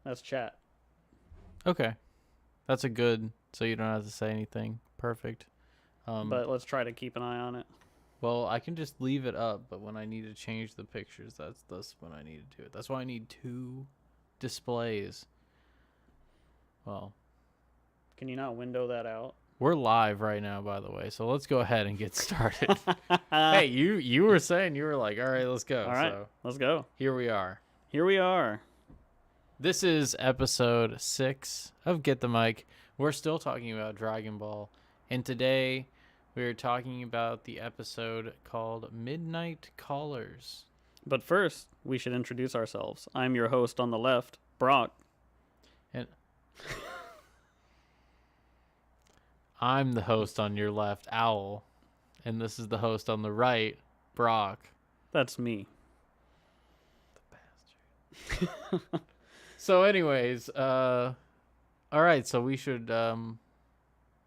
That's chat. Okay. That's a good, so you don't have to say anything. Perfect. But let's try to keep an eye on it. Well, I can just leave it up, but when I need to change the pictures, that's when I need to do it. That's why I need two displays. Well, Can you not window that out? we're live right now, by the way, so let's go ahead and get started. Hey, you were saying, you were like, all right, let's go. All right, So let's go. here we are. Here we are. This is episode 6 of Get the Mic. We're still talking about Dragon Ball, and today we're talking about the episode called Midnight Callers. But first, we should introduce ourselves. I'm your host on the left, Brok. And I'm the host on your left, Owl, and this is the host on the right, Brok. That's me. The bastard. So anyways, all right, so we should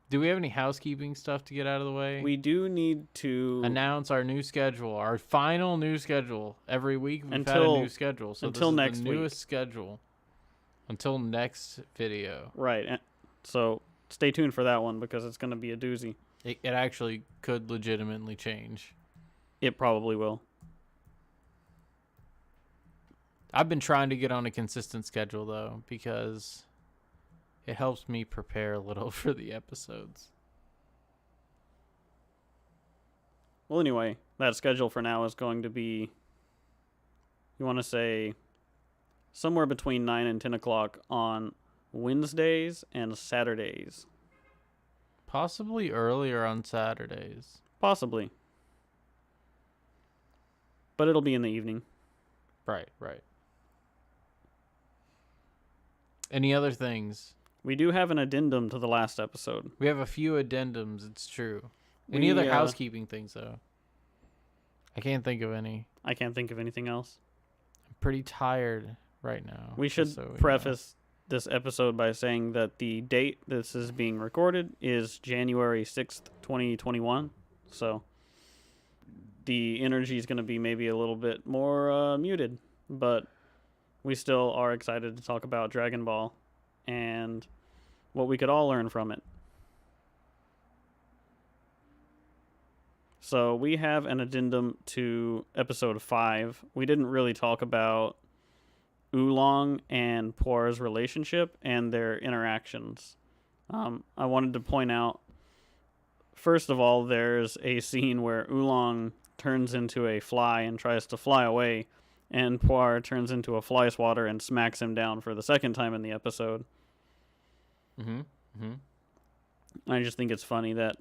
do we have any housekeeping stuff to get out of the way? We do need to announce our new schedule, our final new schedule. Every week we've had a new schedule. So until this is next the newest week. schedule. Until next video. Right. So stay tuned for that one because it's going to be a doozy. It actually could legitimately change. It probably will. I've been trying to get on a consistent schedule, though, because it helps me prepare a little for the episodes. Well, anyway, that schedule for now is going to be, you want to say, somewhere between 9 and 10 o'clock on Wednesdays and Saturdays. Possibly earlier on Saturdays. Possibly. But it'll be in the evening. Right. Any other things? We do have an addendum to the last episode. We have a few addendums, it's true. Any other housekeeping things, though? I can't think of any. I can't think of anything else. I'm pretty tired right now. We should preface this episode by saying that the date this is being recorded is January 6th, 2021. So the energy is going to be maybe a little bit more muted, but we still are excited to talk about Dragon Ball and what we could all learn from it. So we have an addendum to episode 5. We didn't really talk about Oolong and Puar's relationship and their interactions. I wanted to point out, first of all, there's a scene where Oolong turns into a fly and tries to fly away, and Puar turns into a fly swatter and smacks him down for the second time in the episode. I just think it's funny that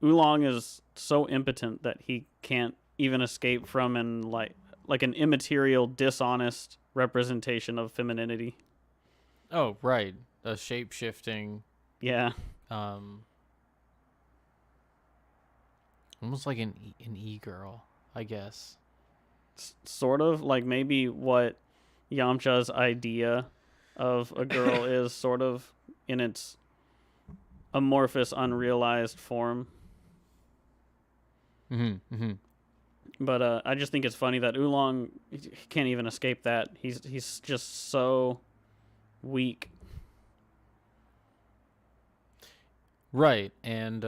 Oolong is so impotent that he can't even escape from an an immaterial, dishonest representation of femininity. Oh, right. A shape-shifting. Yeah. Almost like an e-girl, I guess. Sort of. Like maybe what Yamcha's idea of a girl is sort of in its amorphous, unrealized form. But I just think it's funny that Oolong can't even escape that. He's just so weak. Right, and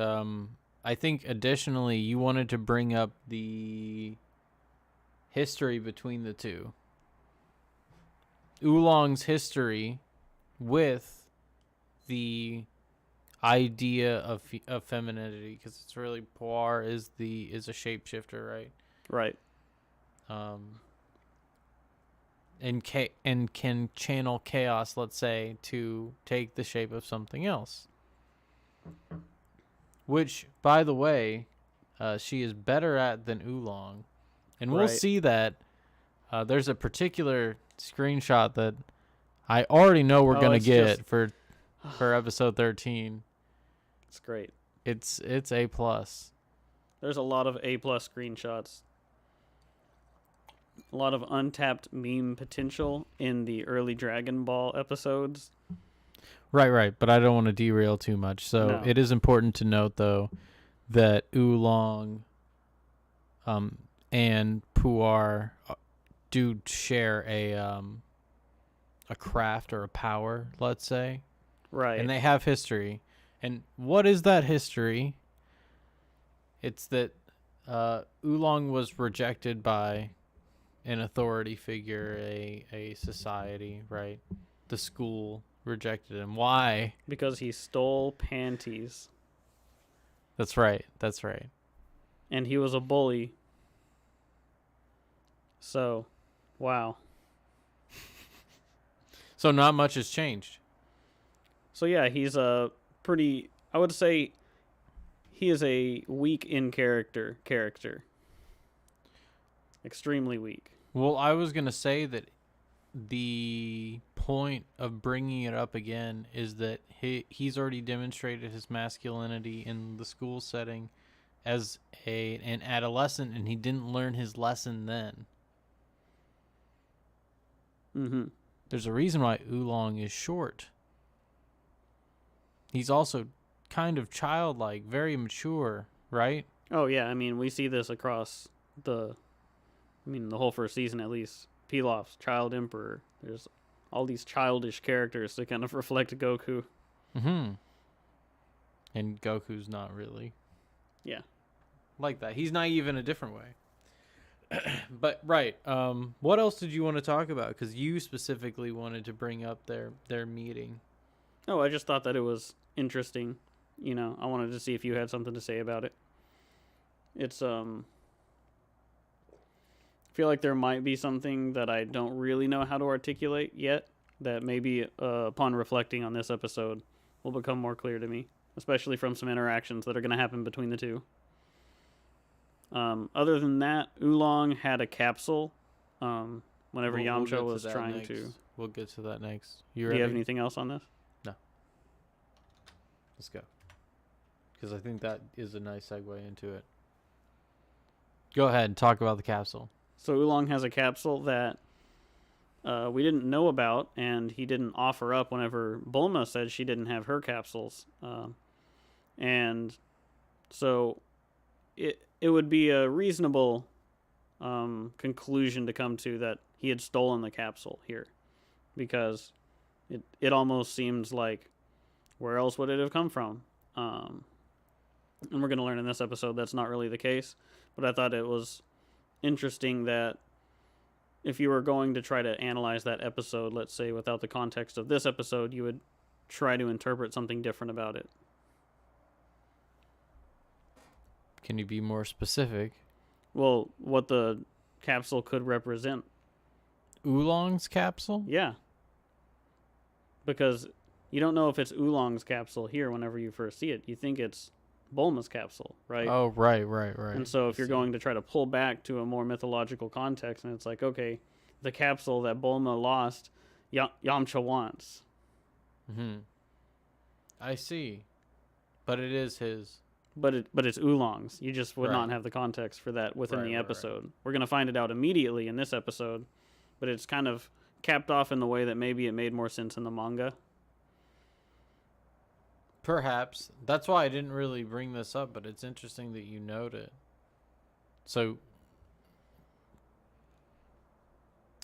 I think additionally you wanted to bring up the history between the two. Oolong's history with the idea of femininity, because it's really Puar is a shapeshifter, right? Right. And can channel chaos, let's say, to take the shape of something else. Which, by the way, she is better at than Oolong, and we'll see that. There's a particular screenshot that I already know we're gonna get for episode 13. It's great. It's A+. There's a lot of A+ screenshots. A lot of untapped meme potential in the early Dragon Ball episodes. Right. But I don't want to derail too much. So It is important to note, though, that Oolong and Puar do share a a craft or a power, let's say. Right. And they have history. And what is that history? It's that Oolong was rejected by an authority figure, a society, right? The school rejected him. Why? Because he stole panties. That's right. That's right. And he was a bully. So, wow. So not much has changed. So yeah, he's a pretty, I would say he is a weak in character. Extremely weak. Well, I was going to say that the point of bringing it up again is that he's already demonstrated his masculinity in the school setting as an adolescent, and he didn't learn his lesson then. Mm-hmm. There's a reason why Oolong is short. He's also kind of childlike, very mature, right? Oh yeah, I mean we see this across the whole first season at least. Pilaf's Child Emperor. There's all these childish characters that kind of reflect Goku. Mm-hmm. And Goku's not really. Yeah. Like that. He's naive in a different way. But right, what else did you want to talk about? Because you specifically wanted to bring up their meeting. Oh, I just thought that it was interesting. I wanted to see if you had something to say about it. It's I feel like there might be something that I don't really know how to articulate yet that maybe upon reflecting on this episode will become more clear to me, especially from some interactions that are going to happen between the two. Other than that, Oolong had a capsule whenever Yamcha was trying to... We'll get to that next. Do you have anything else on this? No. Let's go. Because I think that is a nice segue into it. Go ahead and talk about the capsule. So Oolong has a capsule that we didn't know about, and he didn't offer up whenever Bulma said she didn't have her capsules. And so it would be a reasonable conclusion to come to that he had stolen the capsule here, because it almost seems like where else would it have come from? And we're going to learn in this episode that's not really the case, but I thought it was interesting that if you were going to try to analyze that episode, let's say without the context of this episode, you would try to interpret something different about it. Can you be more specific? Well, what the capsule could represent. Oolong's capsule? Yeah. Because you don't know if it's Oolong's capsule here whenever you first see it. You think it's Bulma's capsule, right? Oh, right. And so if you're going to try to pull back to a more mythological context, and it's like, okay, the capsule that Bulma lost, Yamcha wants. Mm-hmm. I see. But it is his... But it's Oolong's. You just would not have the context for that within the episode. Right. We're going to find it out immediately in this episode, but it's kind of capped off in the way that maybe it made more sense in the manga. Perhaps. That's why I didn't really bring this up, but it's interesting that you note it. So,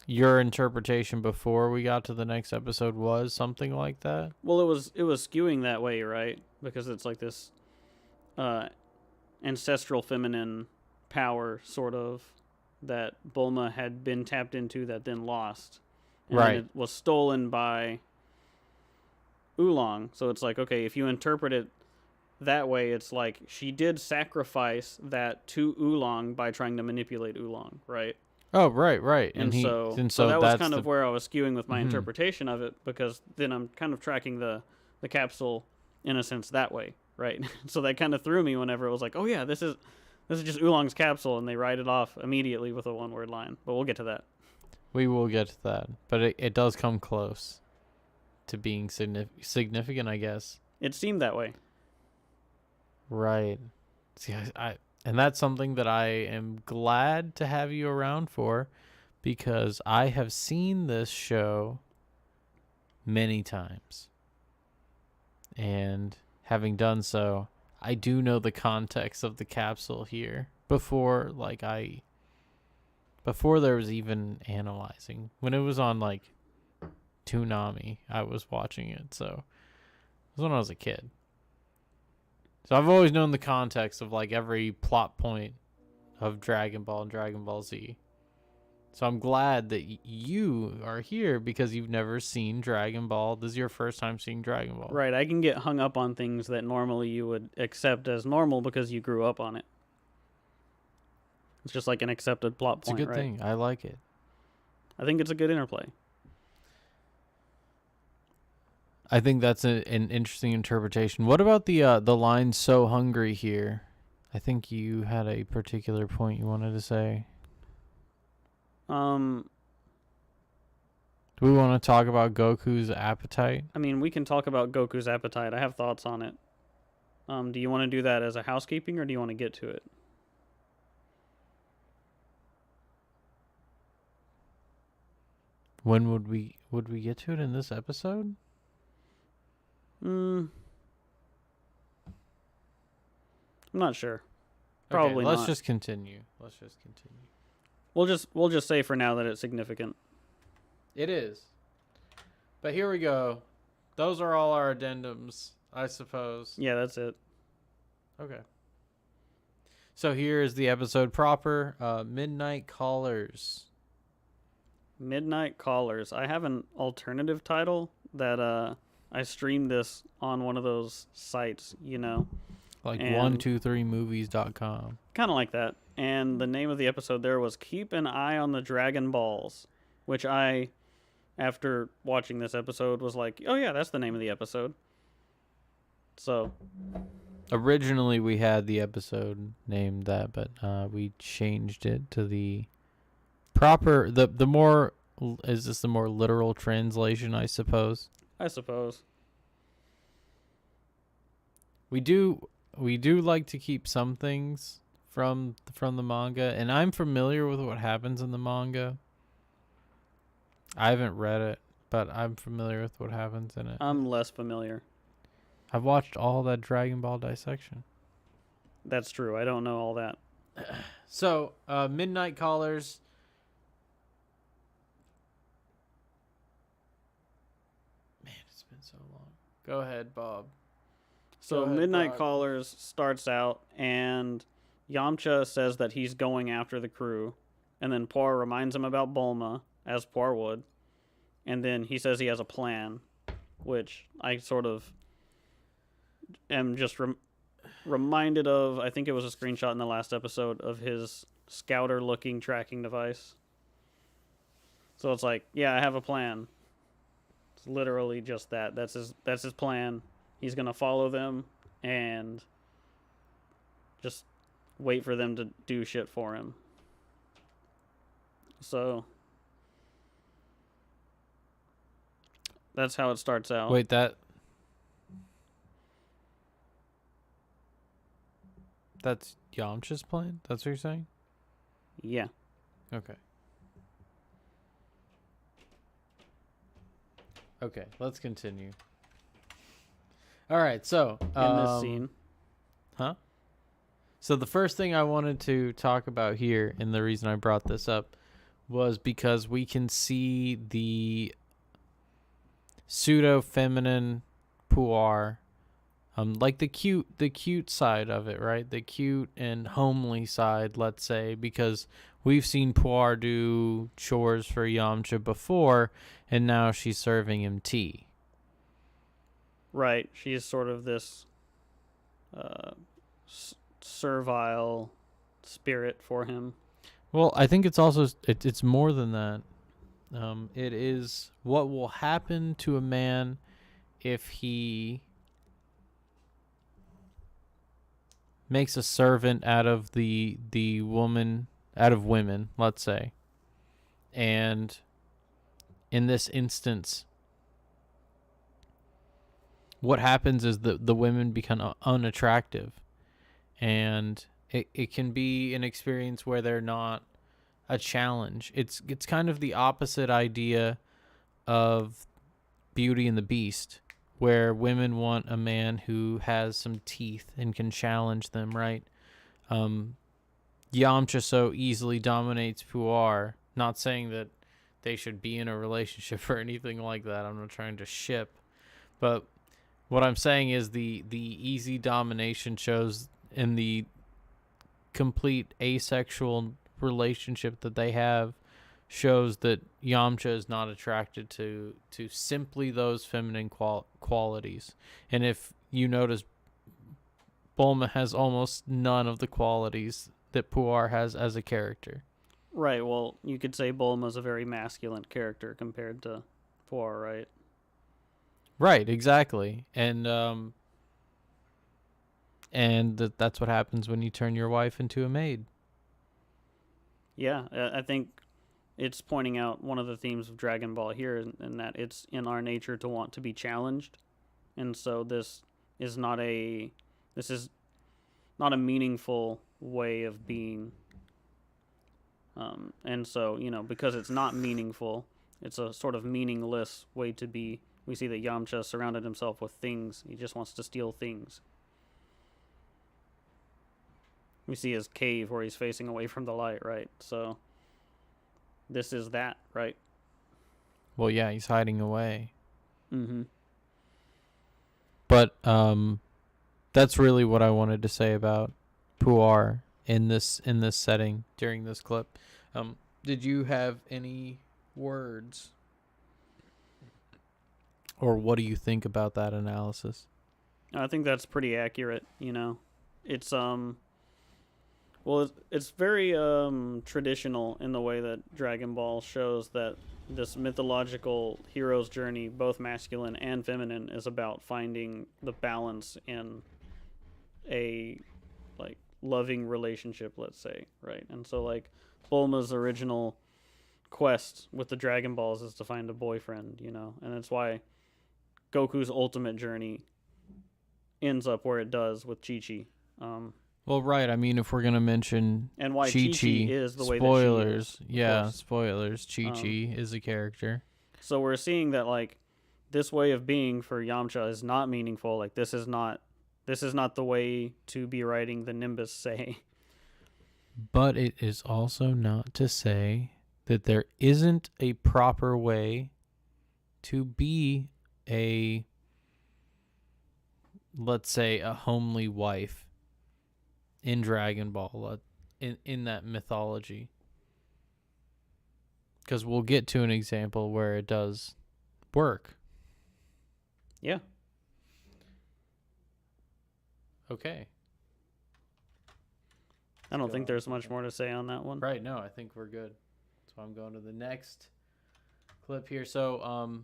your interpretation before we got to the next episode was something like that? Well, it was skewing that way, right? Because it's like this ancestral feminine power, sort of, that Bulma had been tapped into that then lost. And right. It was stolen by Oolong. So it's like, okay, if you interpret it that way, it's like she did sacrifice that to Oolong by trying to manipulate Oolong, right? Oh, right. And so that was kind of where I was skewing with my interpretation of it, because then I'm kind of tracking the capsule in a sense that way, right? So that kind of threw me whenever it was like, oh yeah, this is just Oolong's capsule, and they write it off immediately with a one-word line. But we'll get to that. We will get to that, but it does come close to being significant, I guess. It seemed that way. Right. See, and that's something that I am glad to have you around for, because I have seen this show many times. And having done so, I do know the context of the capsule here before there was even analyzing. When it was on like Toonami. I was watching it, so it was when I was a kid. So I've always known the context of like every plot point of Dragon Ball and Dragon Ball Z. So I'm glad that you are here because you've never seen Dragon Ball. This is your first time seeing Dragon Ball. Right, I can get hung up on things that normally you would accept as normal because you grew up on it. It's just like an accepted plot point, It's a good right? thing. I like it. I think it's a good interplay. I think that's an interesting interpretation. What about the line "so hungry" here? I think you had a particular point you wanted to say. Do we want to talk about Goku's appetite? I mean, we can talk about Goku's appetite. I have thoughts on it. Do you want to do that as a housekeeping, or do you want to get to it? When would we get to it in this episode? I'm not sure. Probably okay, let's not. just continue. We'll just say for now that it's significant. It is. But here we go. Those are all our addendums, I suppose. Yeah, that's it. Okay. So here is the episode proper. Midnight Callers. Midnight Callers. I have an alternative title that I streamed this on one of those sites, you know. Like 123movies.com. Kind of like that. And the name of the episode there was Keep an Eye on the Dragon Balls, which I, after watching this episode, was like, oh yeah, that's the name of the episode. So. Originally we had the episode named that, but we changed it to the proper, the more, is this the more literal translation, I suppose? I suppose. We do like to keep some things from the manga, and I'm familiar with what happens in the manga. I haven't read it, but I'm familiar with what happens in it. I'm less familiar. I've watched all that Dragon Ball dissection. That's true. I don't know all that. So, Midnight Callers. Man, it's been so long. Go ahead, Bob. So Midnight Callers starts out, and Yamcha says that he's going after the crew, and then Poir reminds him about Bulma, as Poir would, and then he says he has a plan, which I sort of am just reminded of. I think it was a screenshot in the last episode of his scouter-looking tracking device. So it's like, yeah, I have a plan. It's literally just that. That's his plan. He's going to follow them and just wait for them to do shit for him. So that's how it starts out. Wait, that's Yamcha's plan? That's what you're saying? Yeah. Okay. Okay, let's continue. All right, so In this scene. Huh? So the first thing I wanted to talk about here, and the reason I brought this up, was because we can see the pseudo-feminine Puar, like the cute side of it, right? The cute and homely side, let's say, because we've seen Puar do chores for Yamcha before, and now she's serving him tea. Right. She's sort of this servile spirit for him. Well, I think it's also it's more than that. It is what will happen to a man if he makes a servant out of the woman, out of women, let's say. And in this instance, what happens is the women become unattractive, and it can be an experience where they're not a challenge. It's kind of the opposite idea of Beauty and the Beast, where women want a man who has some teeth and can challenge them, right? Yamcha so easily dominates Puar. Not saying that they should be in a relationship or anything like that. I'm not trying to ship. But what I'm saying is the easy domination shows in the complete asexual relationship that they have shows that Yamcha is not attracted to simply those feminine qualities. And if you notice, Bulma has almost none of the qualities that Puar has as a character. Right, well, you could say Bulma's a very masculine character compared to Puar, right? Right, exactly. And that's what happens when you turn your wife into a maid. Yeah, I think it's pointing out one of the themes of Dragon Ball here, in that it's in our nature to want to be challenged, and so this is not a meaningful way of being. And so, because it's not meaningful, it's a sort of meaningless way to be. We see that Yamcha surrounded himself with things. He just wants to steal things. We see his cave where he's facing away from the light, right? So this is that, right? Well, yeah, he's hiding away. Mm-hmm. But that's really what I wanted to say about Puar in this setting during this clip. Did you have any words, or what do you think about that analysis? I think that's pretty accurate. It's well, it's very traditional in the way that Dragon Ball shows that this mythological hero's journey, both masculine and feminine, is about finding the balance in a loving relationship, let's say, right? And so Bulma's original quest with the Dragon Balls is to find a boyfriend, and that's why Goku's ultimate journey ends up where it does with Chi-Chi. Well, right. I mean, if we're gonna mention and why Chi-Chi is the way spoilers, that she is, yeah, spoilers. Chi-Chi is a character. So we're seeing that this way of being for Yamcha is not meaningful. This is not the way to be writing the Nimbus say. But it is also not to say that there isn't a proper way to be a, let's say, a homely wife in Dragon Ball, in that mythology. Because we'll get to an example where it does work. Yeah. Okay. I don't think there's much more to say on that one. Right, no, I think we're good. So I'm going to the next clip here. So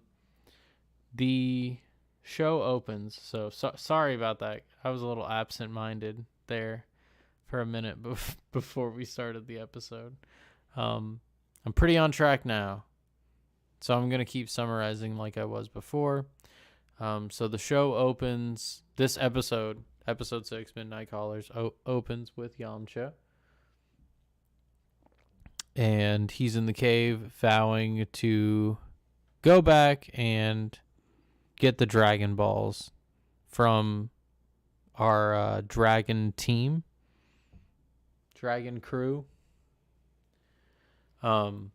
the show opens. So sorry about that. I was a little absent-minded there for a minute before we started the episode. I'm pretty on track now. So I'm going to keep summarizing like I was before. So the show opens, this episode 6, Midnight Callers, opens with Yamcha. And he's in the cave vowing to go back and get the Dragon Balls from our Dragon team. Dragon crew. And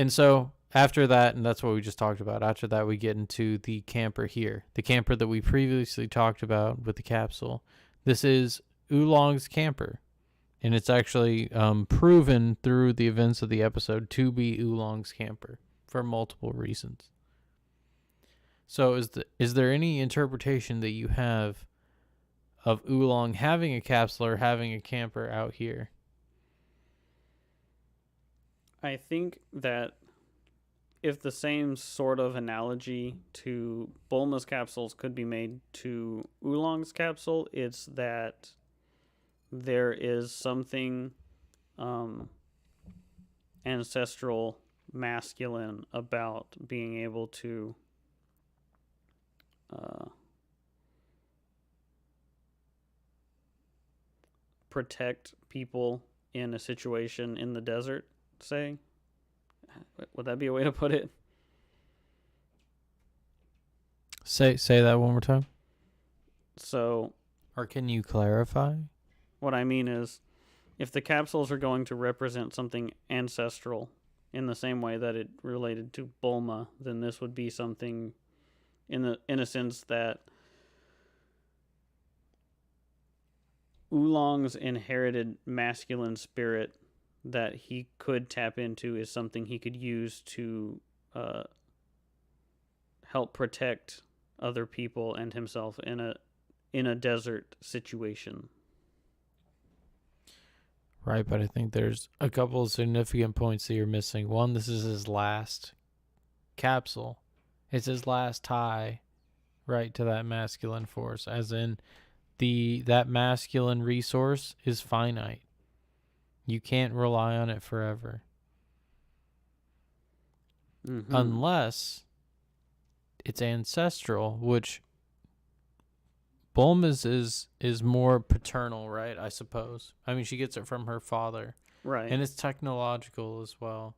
so after that, and that's what we just talked about, after that we get into the camper here. The camper that we previously talked about with the capsule. This is Oolong's camper. And it's actually proven through the events of the episode to be Oolong's camper for multiple reasons. So is there any interpretation that you have of Oolong having a capsule or having a camper out here? I think that if the same sort of analogy to Bulma's capsules could be made to Oolong's capsule, it's that there is something ancestral, masculine about being able to protect people in a situation in the desert, say. Would that be a way to put it? Say that one more time. So, or can you clarify? What I mean is, if the capsules are going to represent something ancestral in the same way that it related to Bulma, then this would be something in a sense that Oolong's inherited masculine spirit that he could tap into is something he could use to help protect other people and himself in a desert situation. Right, but I think there's a couple of significant points that you're missing. One, this is his last capsule. It's his last tie, right, to that masculine force, as in that masculine resource is finite. You can't rely on it forever. Mm-hmm. Unless it's ancestral, which Bulma's is more paternal, right? I suppose. I mean, she gets it from her father. Right. And it's technological as well.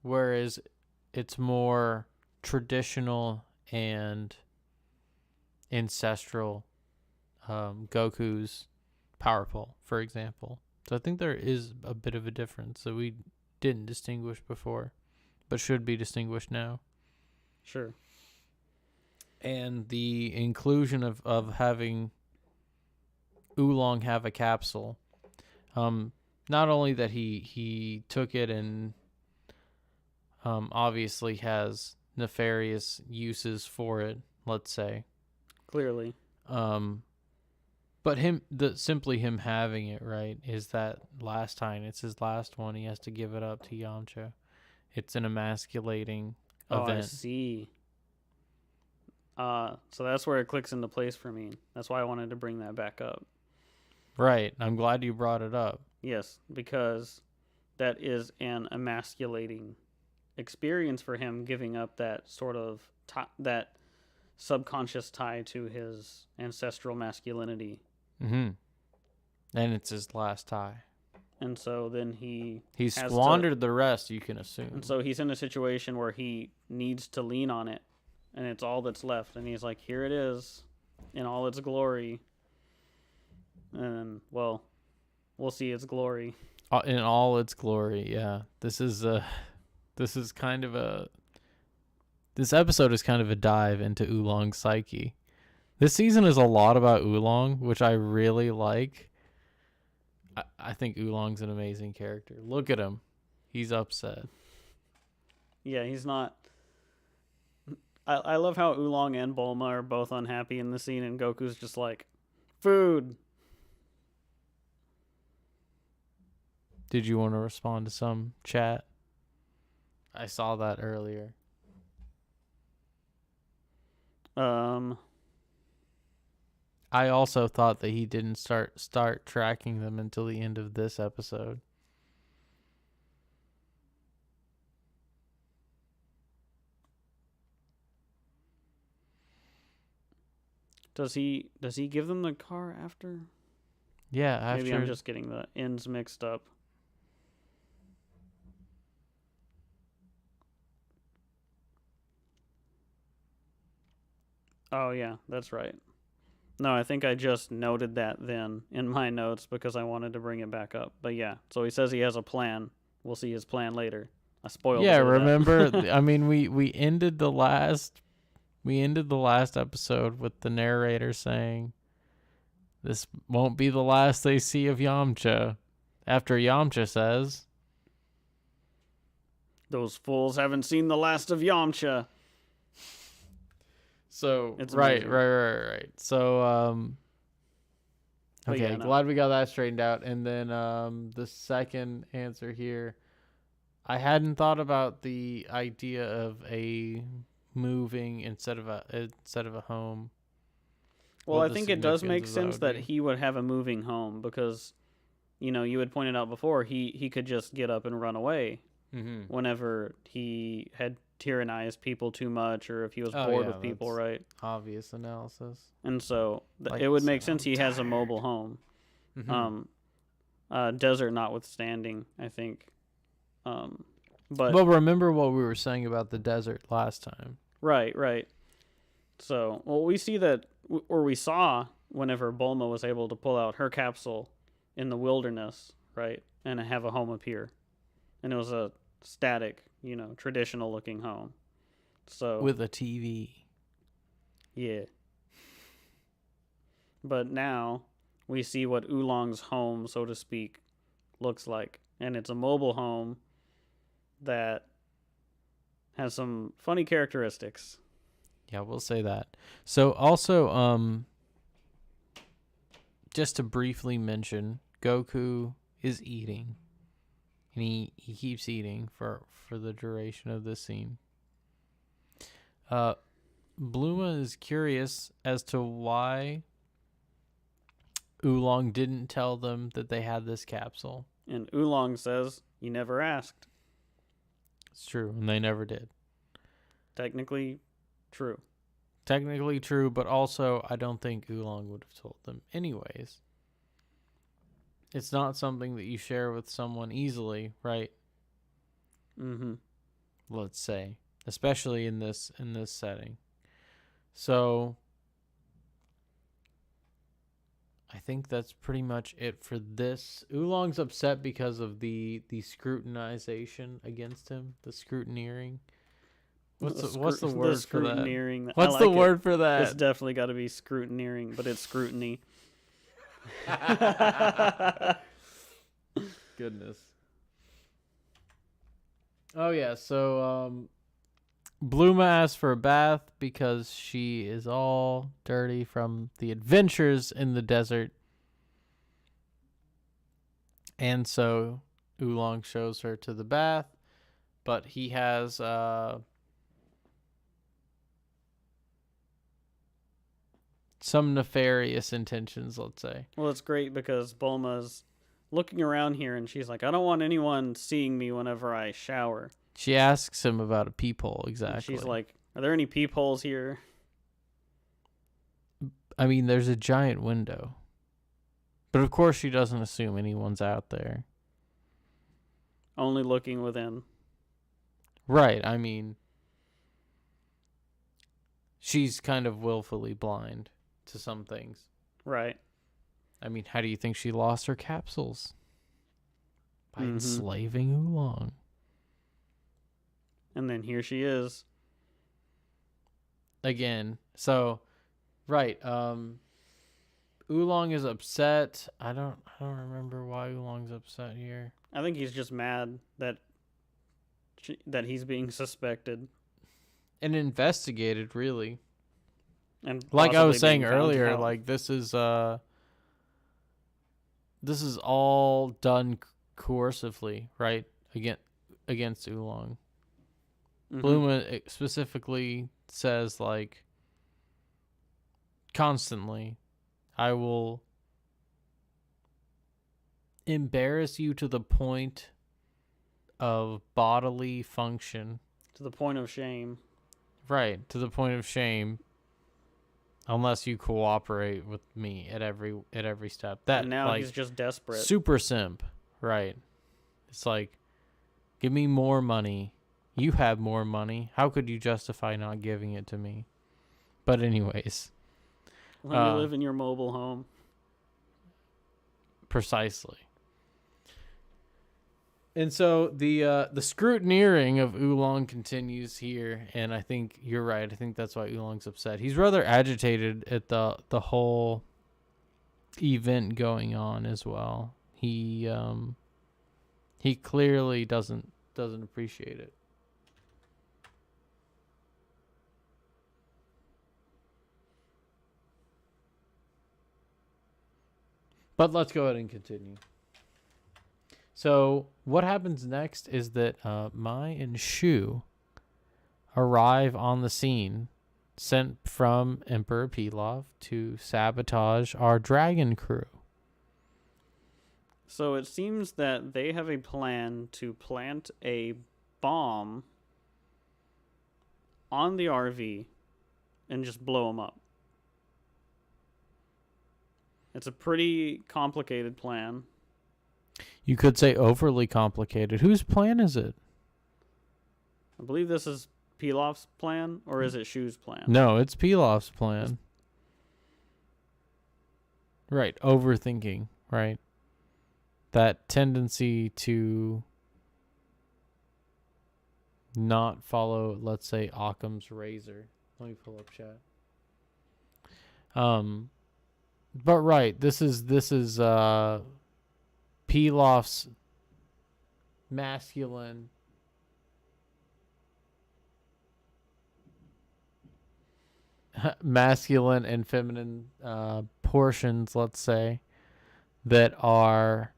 Whereas it's more traditional and ancestral. Goku's power pole, for example. So I think there is a bit of a difference that we didn't distinguish before, but should be distinguished now. Sure. And the inclusion of having Oolong have a capsule, not only that he took it and obviously has nefarious uses for it, let's say. Clearly. But simply him having it, right, is that last time. It's his last one. He has to give it up to Yamcha. It's an emasculating event. I see. So that's where it clicks into place for me. That's why I wanted to bring that back up. Right. I'm glad you brought it up. Yes, because that is an emasculating experience for him, giving up that sort of that subconscious tie to his ancestral masculinity. Mm-hmm. And it's his last tie. And so then he squandered the rest, you can assume. And so he's in a situation where he needs to lean on it, and it's all that's left. And he's like, here it is in all its glory. And, well, we'll see its glory. In all its glory, yeah. This episode is kind of a dive into Oolong's psyche. This season is a lot about Oolong, which I really like. I think Oolong's an amazing character. Look at him. He's upset. Yeah, he's not... I love how Oolong and Bulma are both unhappy in the scene, and Goku's just like, food. Did you want to respond to some chat? I saw that earlier. I also thought that he didn't start tracking them until the end of this episode. Does he give them the car after? Yeah, after. Maybe I'm just getting the ends mixed up. Oh, yeah, that's right. No, I think I just noted that then in my notes because I wanted to bring it back up. But yeah, so he says he has a plan. We'll see his plan later. I spoiled it. Yeah, remember? I mean, we ended the last episode with the narrator saying, "This won't be the last they see of Yamcha." After Yamcha says, "Those fools haven't seen the last of Yamcha." So right. So okay, yeah, glad we got that straightened out. And then the second answer here, I hadn't thought about the idea of a moving instead of a home. Well, I think it does make sense that he would have a moving home because, you had pointed out before he could just get up and run away whenever he had tyrannized people too much or if he was bored with people, right? Obvious analysis. And so it would make sense he has a mobile home. Desert notwithstanding, I think. But remember what we were saying about the desert last time. Right. So, we see that, or we saw whenever Bulma was able to pull out her capsule, in the wilderness, right? And have a home up here. And it was a static, traditional looking home. So with a TV. Yeah. But now we see what Oolong's home, so to speak, looks like. And it's a mobile home that has some funny characteristics. Yeah, we'll say that. So also, just to briefly mention, Goku is eating. And he keeps eating for the duration of this scene. Bluma is curious as to why Oolong didn't tell them that they had this capsule. And Oolong says, "You never asked." It's true, and they never did. Technically true. Technically true, but also I don't think Oolong would have told them anyways. It's not something that you share with someone easily, right? Mm-hmm. Let's say, especially in this setting. So I think that's pretty much it for this. Oolong's upset because of the scrutinization against him, the scrutineering. What's the word for that? What's the word for that? It's definitely got to be scrutineering, but it's scrutiny. Goodness. Oh yeah, so Bluma asks for a bath because she is all dirty from the adventures in the desert. And so Oolong shows her to the bath, but he has some nefarious intentions, let's say. Well, it's great because Bulma's looking around here and she's like, "I don't want anyone seeing me whenever I shower." She asks him about a peephole, exactly. And she's like, "Are there any peepholes here?" I mean, there's a giant window. But of course she doesn't assume anyone's out there. Only looking within. Right, I mean, she's kind of willfully blind to some things. Right. I mean, how do you think she lost her capsules? By enslaving Oolong. And then here she is. Again. So, right. Oolong is upset. I don't remember why Oolong's upset here. I think he's just mad that he's being suspected. And investigated, really. And like I was saying earlier, like this is all done coercively, right? Against Oolong. Bluma specifically says, like, constantly, "I will embarrass you to the point of bodily function." To the point of shame. Right, to the point of shame. Unless you cooperate with me at every step. That, and now like, he's just desperate. Super simp, right? It's like, give me more money. You have more money. How could you justify not giving it to me? But anyways. Let me live in your mobile home. Precisely. And so the scrutineering of Oolong continues here, and I think you're right. I think that's why Oolong's upset. He's rather agitated at the whole event going on as well. He clearly doesn't appreciate it. But let's go ahead and continue. So what happens next is that Mai and Shu arrive on the scene, sent from Emperor Pilaf to sabotage our dragon crew. So it seems that they have a plan to plant a bomb on the RV and just blow them up. It's a pretty complicated plan. You could say overly complicated. Whose plan is it? I believe this is Pilaf's plan, or is it Shu's plan? No, it's Pilaf's plan. Right, overthinking, right? that tendency to not follow, let's say, Occam's razor. Let me pull up chat. But right, this is Pilaf's masculine and feminine portions, let's say, that are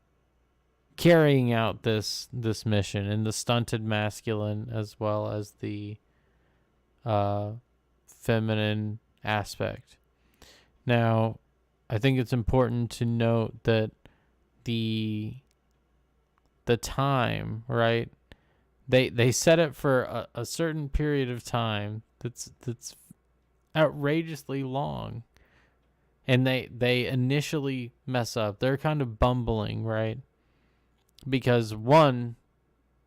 carrying out this mission, and the stunted masculine as well as the feminine aspect. Now, I think it's important to note that the time, right? They set it for a certain period of time that's outrageously long, and they initially mess up. They're kind of bumbling, right? Because one,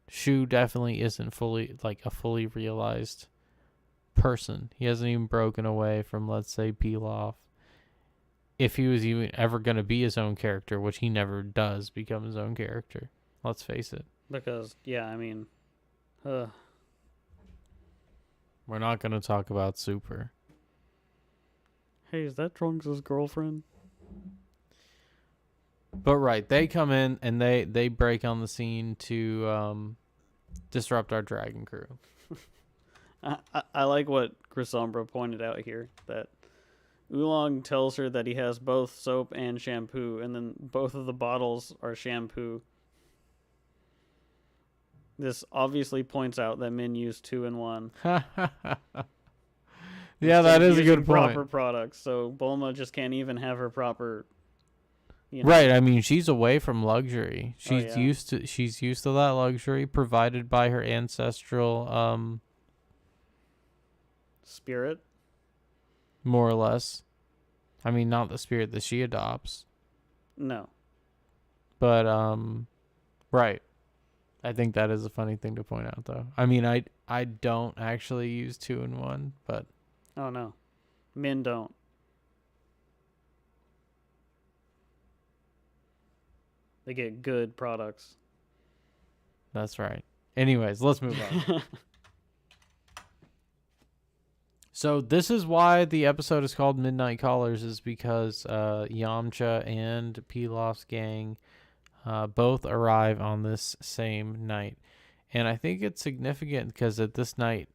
Shu definitely isn't fully a fully realized person. He hasn't even broken away from, let's say, Pilaf. If he was even ever going to be his own character, which he never does become his own character. Let's face it. Because, yeah, I mean, we're not going to talk about Super. Hey, is that Trunks' girlfriend? But right, they come in and they break on the scene to disrupt our dragon crew. I like what Grisombra pointed out here, that Oolong tells her that he has both soap and shampoo, and then both of the bottles are shampoo. This obviously points out that Min used 2-in-1. Yeah, that is a good point. Proper products, so Bulma just can't even have her proper. Right, I mean, she's away from luxury. She's used to that luxury provided by her ancestral spirit, more or less. I mean, not the spirit that she adopts. No. But right. I think that is a funny thing to point out, though. I mean, I don't actually use 2-in-1, but oh no, men don't. They get good products. That's right. Anyways, let's move on. So this is why the episode is called Midnight Callers, is because Yamcha and Pilaf's gang both arrive on this same night. And I think it's significant because at this night,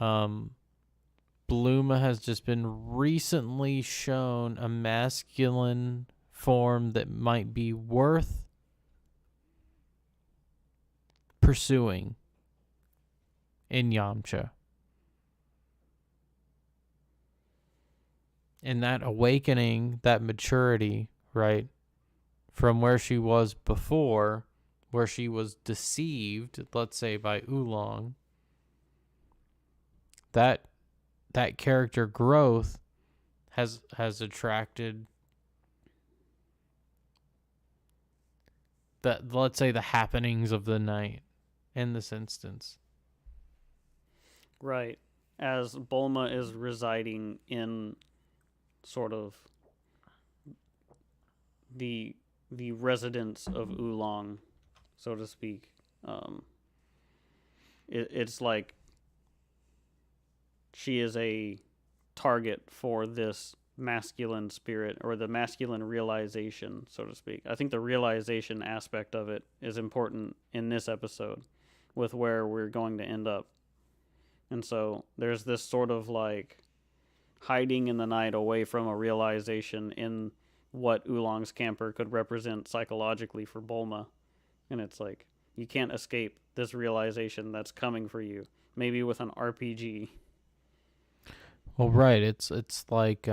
Bluma has just been recently shown a masculine form that might be worth pursuing in Yamcha. And that awakening, that maturity, right, from where she was before, where she was deceived, let's say, by Oolong, that character growth has attracted that, let's say, the happenings of the night in this instance. Right. As Bulma is residing in sort of the residence of Oolong, so to speak. It's like she is a target for this masculine spirit, or the masculine realization, so to speak. I think the realization aspect of it is important in this episode with where we're going to end up. And so there's this sort of like hiding in the night away from a realization in what Oolong's camper could represent psychologically for Bulma. And it's like, you can't escape this realization that's coming for you. Maybe with an RPG. Well, right. It's like,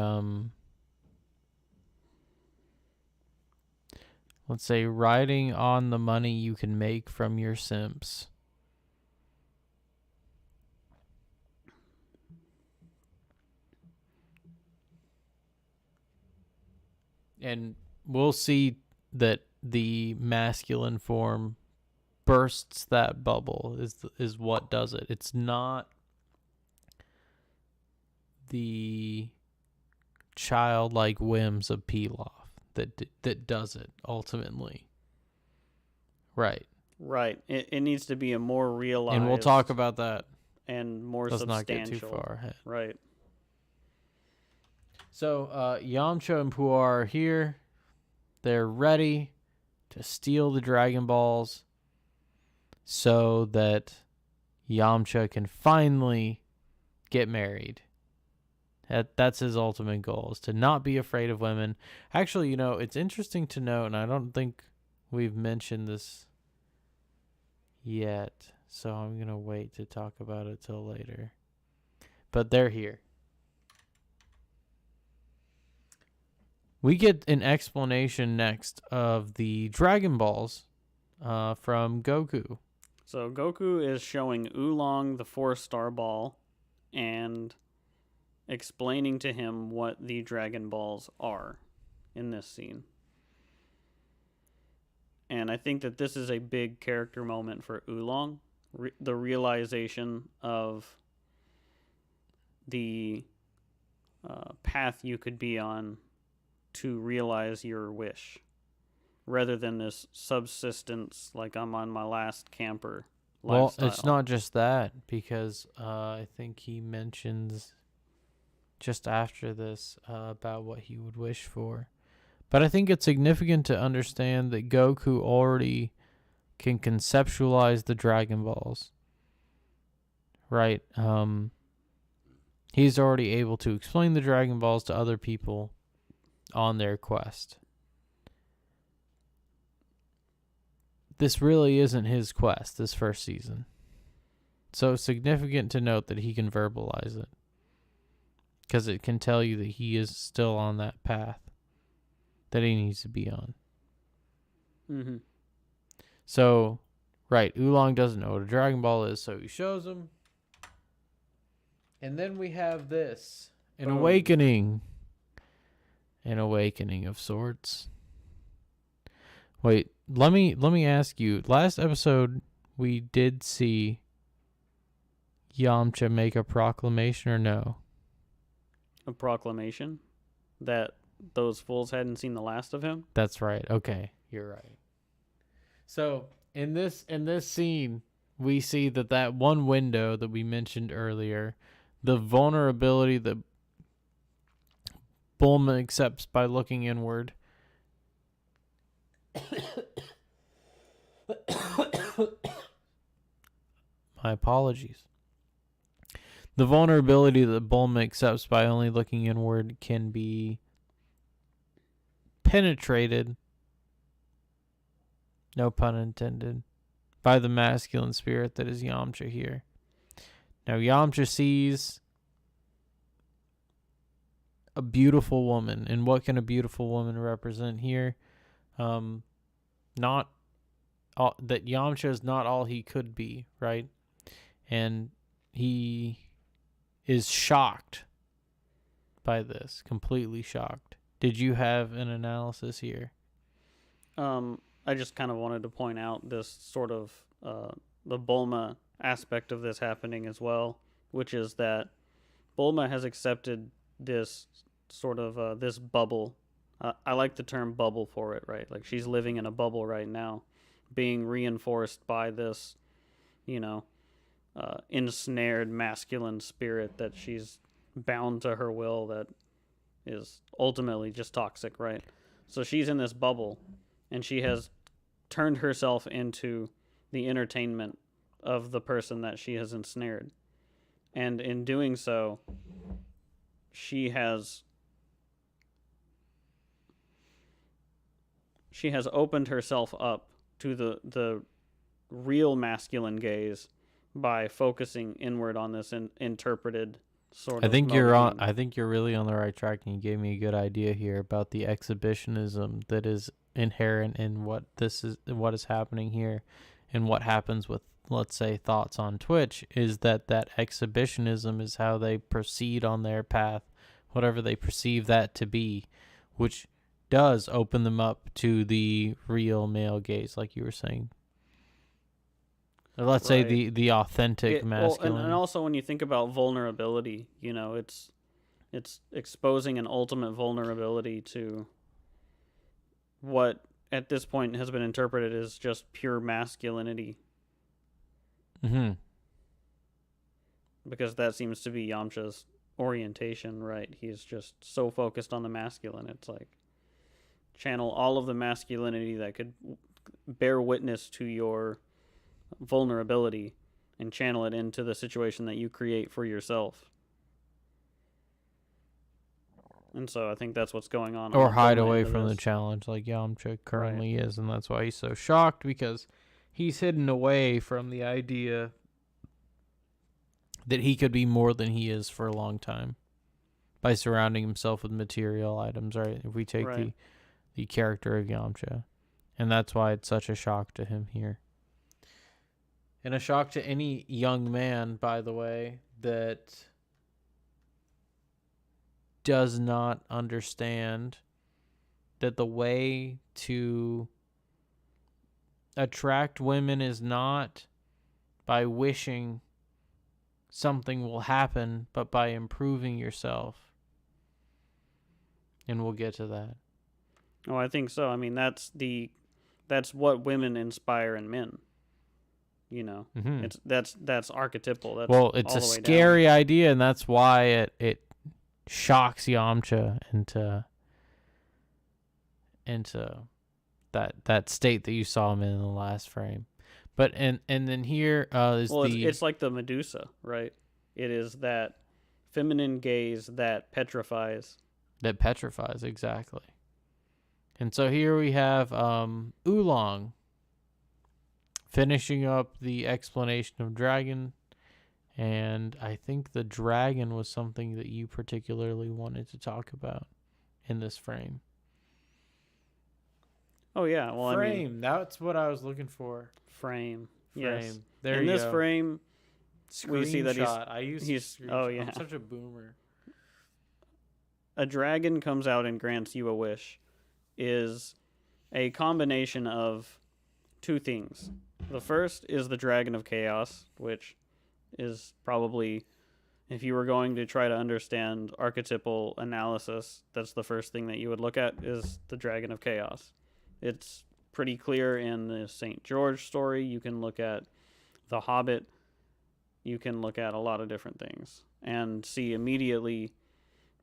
let's say, riding on the money you can make from your simps. And we'll see that the masculine form bursts that bubble, is what does it. It's not the childlike whims of Pilaf that does it ultimately. Right. Right. It needs to be a more realized. And we'll talk about that. And more Let's substantial. not get too far ahead. Right. So Yamcha and Puar are here. They're ready to steal the Dragon Balls so that Yamcha can finally get married. That's his ultimate goal, is to not be afraid of women. Actually, it's interesting to note, and I don't think we've mentioned this yet, so I'm going to wait to talk about it till later. But they're here. We get an explanation next of the Dragon Balls from Goku. So Goku is showing Oolong the 4-star ball and explaining to him what the Dragon Balls are in this scene. And I think that this is a big character moment for Oolong. The realization of the path you could be on to realize your wish, rather than this subsistence, like I'm on my last camper lifestyle. Well, it's not just that, because I think he mentions just after this about what he would wish for. But I think it's significant to understand that Goku already can conceptualize the Dragon Balls. Right? He's already able to explain the Dragon Balls to other people on their quest. This really isn't his quest, this first season. So it's significant to note that he can verbalize it, because it can tell you that he is still on that path that he needs to be on. Mm-hmm. So, right, Oolong doesn't know what a Dragon Ball is, so he shows him. And then we have this, an awakening. An awakening of sorts. Wait, let me ask you. Last episode, we did see Yamcha make a proclamation, or no? A proclamation that those fools hadn't seen the last of him? That's right. Okay, you're right. So in this scene, we see that one window that we mentioned earlier, the vulnerability that Bulma accepts by looking inward. My apologies. The vulnerability that Bulma accepts by only looking inward can be penetrated, no pun intended, by the masculine spirit that is Yamcha here. Now Yamcha sees a beautiful woman, and what can a beautiful woman represent here? Not all, that Yamcha is not all he could be, right? And he is shocked by this, completely shocked. Did you have an analysis here? I just kind of wanted to point out this sort of the Bulma aspect of this happening as well, which is that Bulma has accepted this sort of this bubble. I like the term bubble for it, right? Like she's living in a bubble right now, being reinforced by this, ensnared masculine spirit that she's bound to her will, that is ultimately just toxic, right? So she's in this bubble, and she has turned herself into the entertainment of the person that she has ensnared. And in doing so, she has opened herself up to the real masculine gaze by focusing inward on this interpreted sort of. I think you're really on the right track, and you gave me a good idea here about the exhibitionism that is inherent in what is happening here, and what happens with, let's say, thoughts on Twitch, is that exhibitionism is how they proceed on their path, whatever they perceive that to be, which does open them up to the real male gaze, like you were saying. Or let's say the authentic masculine. And also when you think about vulnerability, it's exposing an ultimate vulnerability to what at this point has been interpreted as just pure masculinity. Mm-hmm. Because that seems to be Yamcha's orientation, right? He's just so focused on the masculine. It's like channel all of the masculinity that could bear witness to your vulnerability and channel it into the situation that you create for yourself. And so I think that's what's going on. Or hide away from the challenge like Yamcha currently is, and that's why he's so shocked, because he's hidden away from the idea that he could be more than he is for a long time by surrounding himself with material items, right? If we take the character of Yamcha. And that's why it's such a shock to him here. And a shock to any young man, by the way, that does not understand that the way to attract women is not by wishing something will happen, but by improving yourself. And we'll get to that. Oh, I think so. I mean, that's what women inspire in men. You know, that's archetypal. It's a scary idea, and that's why it shocks Yamcha into that state that you saw him in the last frame. But and then here it's like the Medusa, right? It is that feminine gaze that petrifies. That petrifies, exactly. And so here we have Oolong finishing up the explanation of dragon, and I think the dragon was something that you particularly wanted to talk about in this frame. Oh yeah, well frame. That's what I was looking for. Frame. Yes. There in you this go. Frame, we see that he's. Oh yeah. I'm such a boomer. A dragon comes out and grants you a wish is a combination of two things. The first is the Dragon of Chaos, which is probably, if you were going to try to understand archetypal analysis, that's the first thing that you would look at is the Dragon of Chaos. It's pretty clear in the St. George story. You can look at The Hobbit. You can look at a lot of different things and see immediately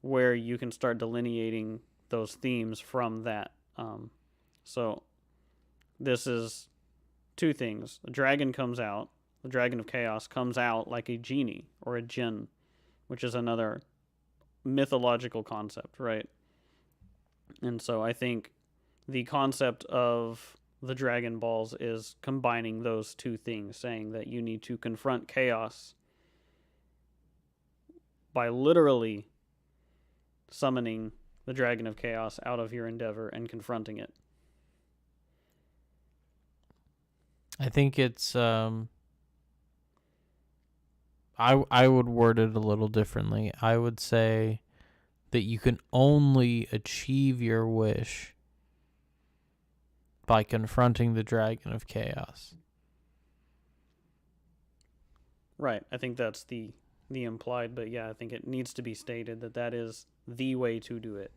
where you can start delineating those themes from that. So this is two things. A dragon comes out. The Dragon of Chaos comes out like a genie or a jinn, which is another mythological concept, right? And so I think the concept of the Dragon Balls is combining those two things, saying that you need to confront chaos by literally summoning the Dragon of Chaos out of your endeavor and confronting it. I think it's I would word it a little differently. I would say that you can only achieve your wish by confronting the Dragon of Chaos. Right. I think that's the implied, but yeah, I think it needs to be stated that is the way to do it.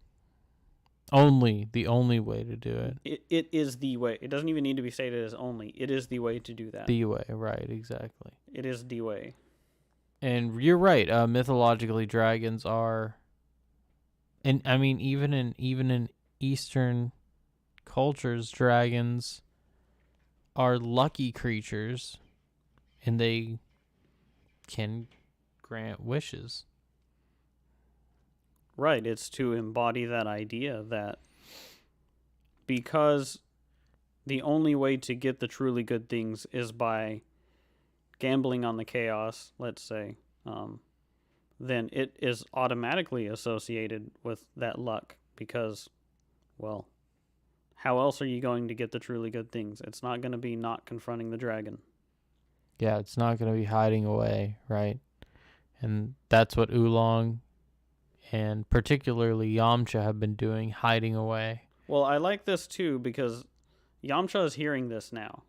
The only way to do it. It is the way. It doesn't even need to be stated as only. It is the way to do that. The way, right, exactly. It is the way. And you're right, mythologically dragons are, and I mean even in Eastern cultures, dragons are lucky creatures and they can grant wishes. Right, it's to embody that idea that because the only way to get the truly good things is by gambling on the chaos, let's say, then it is automatically associated with that luck because, well, how else are you going to get the truly good things? It's not going to be not confronting the dragon. Yeah, it's not going to be hiding away, right? And that's what Oolong and particularly Yamcha have been doing, hiding away. Well, I like this too because Yamcha is hearing this now.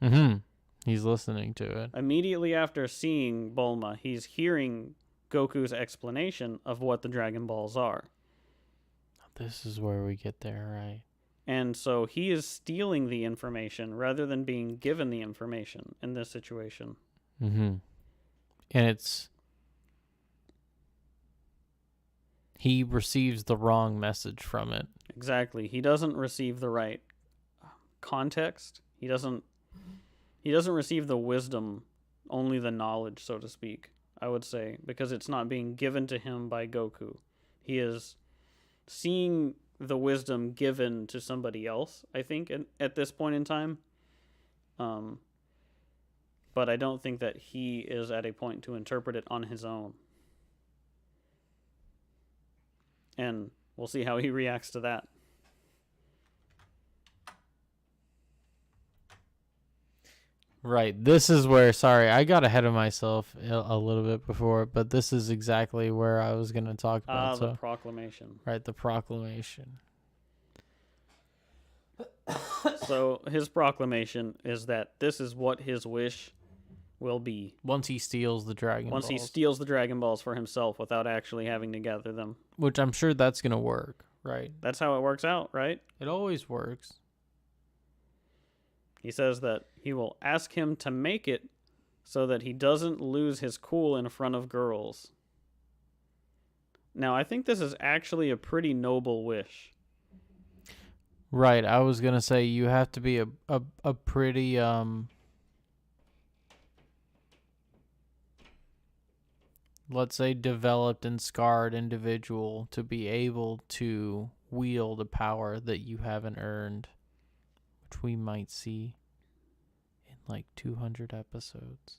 Mm-hmm. He's listening to it. Immediately after seeing Bulma, he's hearing Goku's explanation of what the Dragon Balls are. This is where we get there, right? And so he is stealing the information rather than being given the information in this situation. Mm-hmm. And he receives the wrong message from it. Exactly. He doesn't receive the right context. He doesn't receive the wisdom, only the knowledge, so to speak, I would say, because it's not being given to him by Goku. He is seeing the wisdom given to somebody else, I think, at this point in time. But I don't think that he is at a point to interpret it on his own. And we'll see how he reacts to that. Right. This is where, sorry, I got ahead of myself a little bit before, but this is exactly where I was going to talk about. The proclamation. Right, the proclamation. So his proclamation is that this is what his wish will be. Once he steals the Dragon Balls. Once he steals the Dragon Balls for himself without actually having to gather them. Which I'm sure that's going to work, right? That's how it works out, right? It always works. He says that he will ask him to make it so that he doesn't lose his cool in front of girls. Now, I think this is actually a pretty noble wish. Right. I was going to say you have to be a pretty let's say developed and scarred individual to be able to wield a power that you haven't earned, which we might see in like 200 episodes.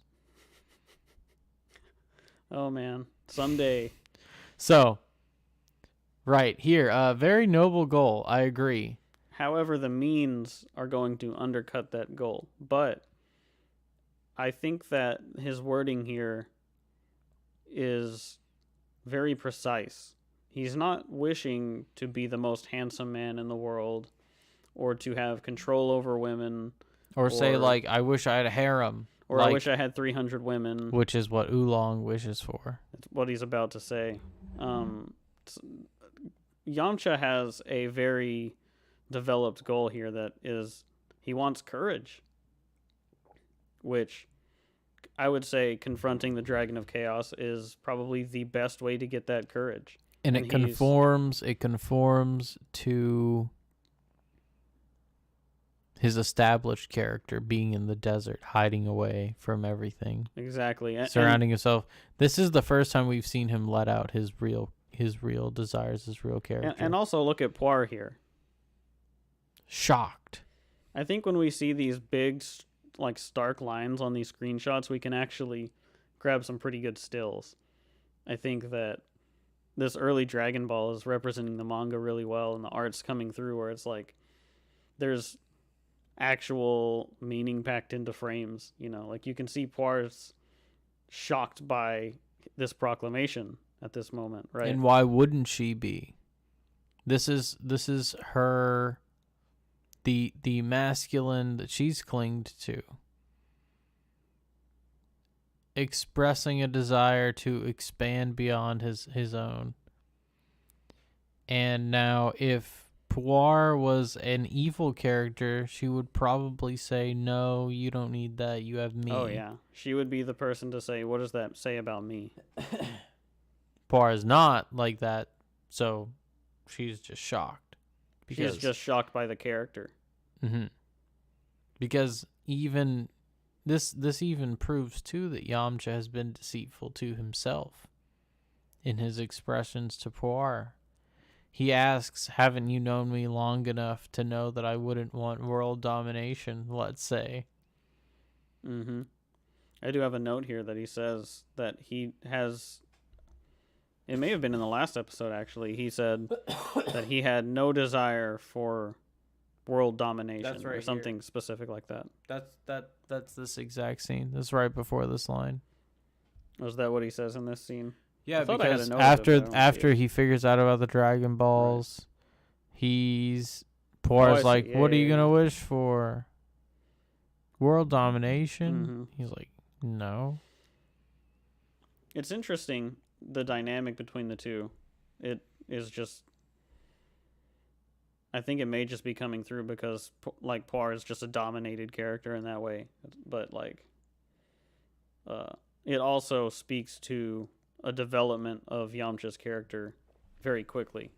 Oh man, someday. So, right here, very noble goal. I agree. However, the means are going to undercut that goal. But I think that his wording here is very precise. He's not wishing to be the most handsome man in the world or to have control over women. Or say, like, I wish I had a harem. Or like, I wish I had 300 women. Which is what Oolong wishes for. That's what he's about to say. Yamcha has a very developed goal here that is he wants courage. Which I would say confronting the Dragon of Chaos is probably the best way to get that courage. And it conforms to his established character being in the desert, hiding away from everything. Exactly. Surrounding himself. This is the first time we've seen him let out his real desires, his real character. And also look at Poir here. Shocked. I think when we see these big, like, stark lines on these screenshots, we can actually grab some pretty good stills. I think that this early Dragon Ball is representing the manga really well, and the art's coming through where it's like there's actual meaning packed into frames. You know, like you can see Poir's shocked by this proclamation at this moment, right? And why wouldn't she be? This is her, the masculine that she's clinged to, expressing a desire to expand beyond his own. And now if Poir was an evil character, she would probably say, no, you don't need that, you have me. Oh yeah, she would be the person to say, what does that say about me? Poir is not like that, so she's just shocked. She's just shocked by the character. Mm-hmm. Because even this even proves too that Yamcha has been deceitful to himself in his expressions to Poir. He asks, haven't you known me long enough to know that I wouldn't want world domination, let's say? Mm-hmm. I do have a note here that he says that he has... It may have been in the last episode, actually. He said that he had no desire for world domination. That's right, or something here. Specific like that. That's this exact scene. This is right before this line. Was that what he says in this scene? Yeah, because after he figures out about the Dragon Balls, Poir's like, what are you gonna wish for? World domination? Mm-hmm. He's like, no. It's interesting, the dynamic between the two. It is just I think it may just be coming through because like Poir is just a dominated character in that way, but like it also speaks to a development of Yamcha's character very quickly.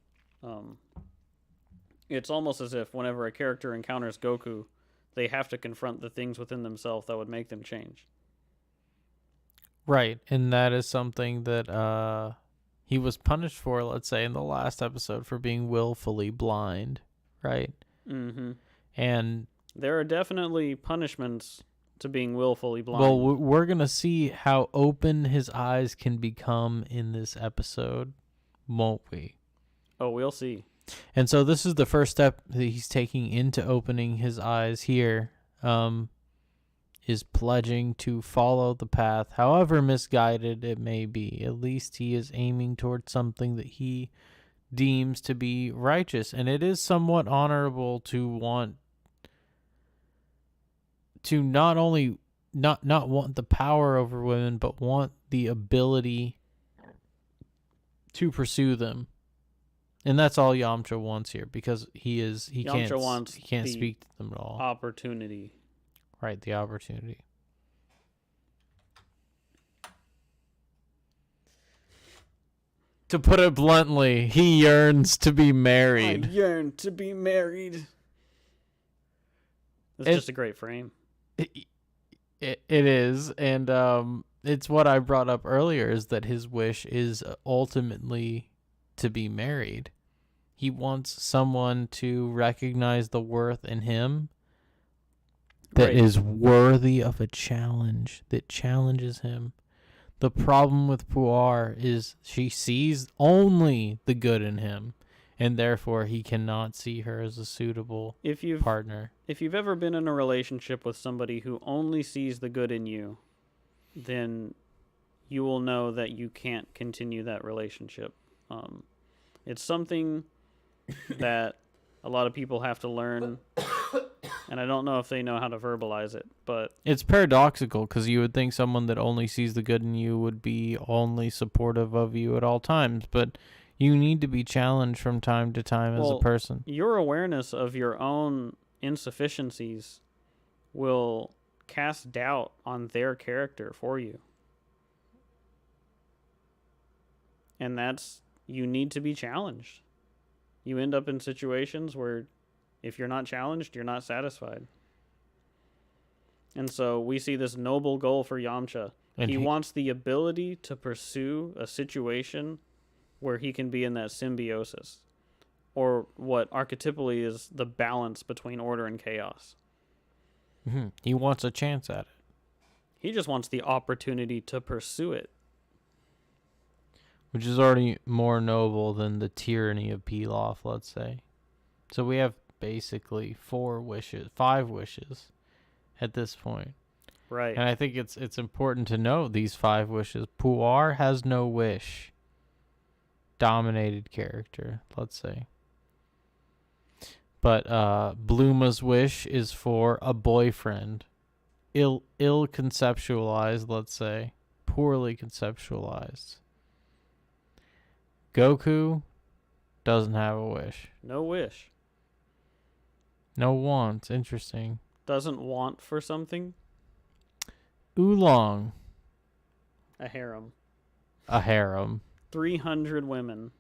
It's almost as if whenever a character encounters Goku, they have to confront the things within themselves that would make them change. Right, and that is something that he was punished for, let's say, in the last episode for being willfully blind, right? Mm-hmm. And there are definitely punishments to being willfully blind. Well, we're going to see how open his eyes can become in this episode, won't we? Oh, we'll see. And so this is the first step that he's taking into opening his eyes here, is pledging to follow the path, however misguided it may be. At least he is aiming towards something that he deems to be righteous. And it is somewhat honorable to want to not only not want the power over women, but want the ability to pursue them. And that's all Yamcha wants here, because he can't speak to them at all. Opportunity. Right, the opportunity. To put it bluntly, he yearns to be married. I yearn to be married. It's just a great frame. It is, and it's what I brought up earlier, is that his wish is ultimately to be married. He wants someone to recognize the worth in him that is worthy of a challenge, that challenges him. The problem with Puar is she sees only the good in him, and therefore he cannot see her as a suitable partner. If you've ever been in a relationship with somebody who only sees the good in you, then you will know that you can't continue that relationship. It's something that a lot of people have to learn, and I don't know if they know how to verbalize it, but it's paradoxical, because you would think someone that only sees the good in you would be only supportive of you at all times, but you need to be challenged from time to time as a person. Your awareness of your own insufficiencies will cast doubt on their character for you. And you need to be challenged. You end up in situations where if you're not challenged, you're not satisfied. And so we see this noble goal for Yamcha. And he wants the ability to pursue a situation where he can be in that symbiosis, or what archetypally is the balance between order and chaos. Mm-hmm. He wants a chance at it. He just wants the opportunity to pursue it. Which is already more noble than the tyranny of Pilaf, let's say. So we have basically 5 wishes at this point. Right. And I think it's important to note these 5 wishes. Puar has no wish. Dominated character, let's say. But Bluma's wish is for a boyfriend. Ill conceptualized, let's say. Poorly conceptualized. Goku doesn't have a wish. No wish. No wants. Interesting. Doesn't want for something? Oolong. A harem. A harem. 300 women.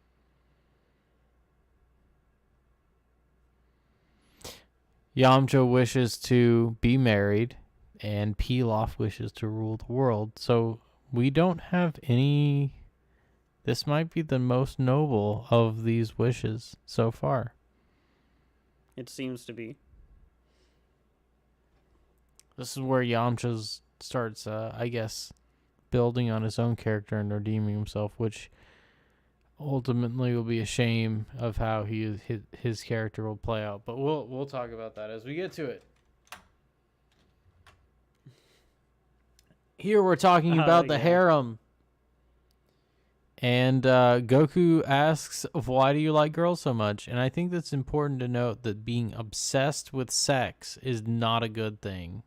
Yamcha wishes to be married, and Pilaf wishes to rule the world. So we don't have any... This might be the most noble of these wishes so far. It seems to be. This is where Yamcha starts, I guess, building on his own character and redeeming himself, which ultimately will be a shame of how his character will play out. But we'll talk about that as we get to it. Here we're talking about the harem. And Goku asks, why do you like girls so much? And I think that's important to note, that being obsessed with sex is not a good thing.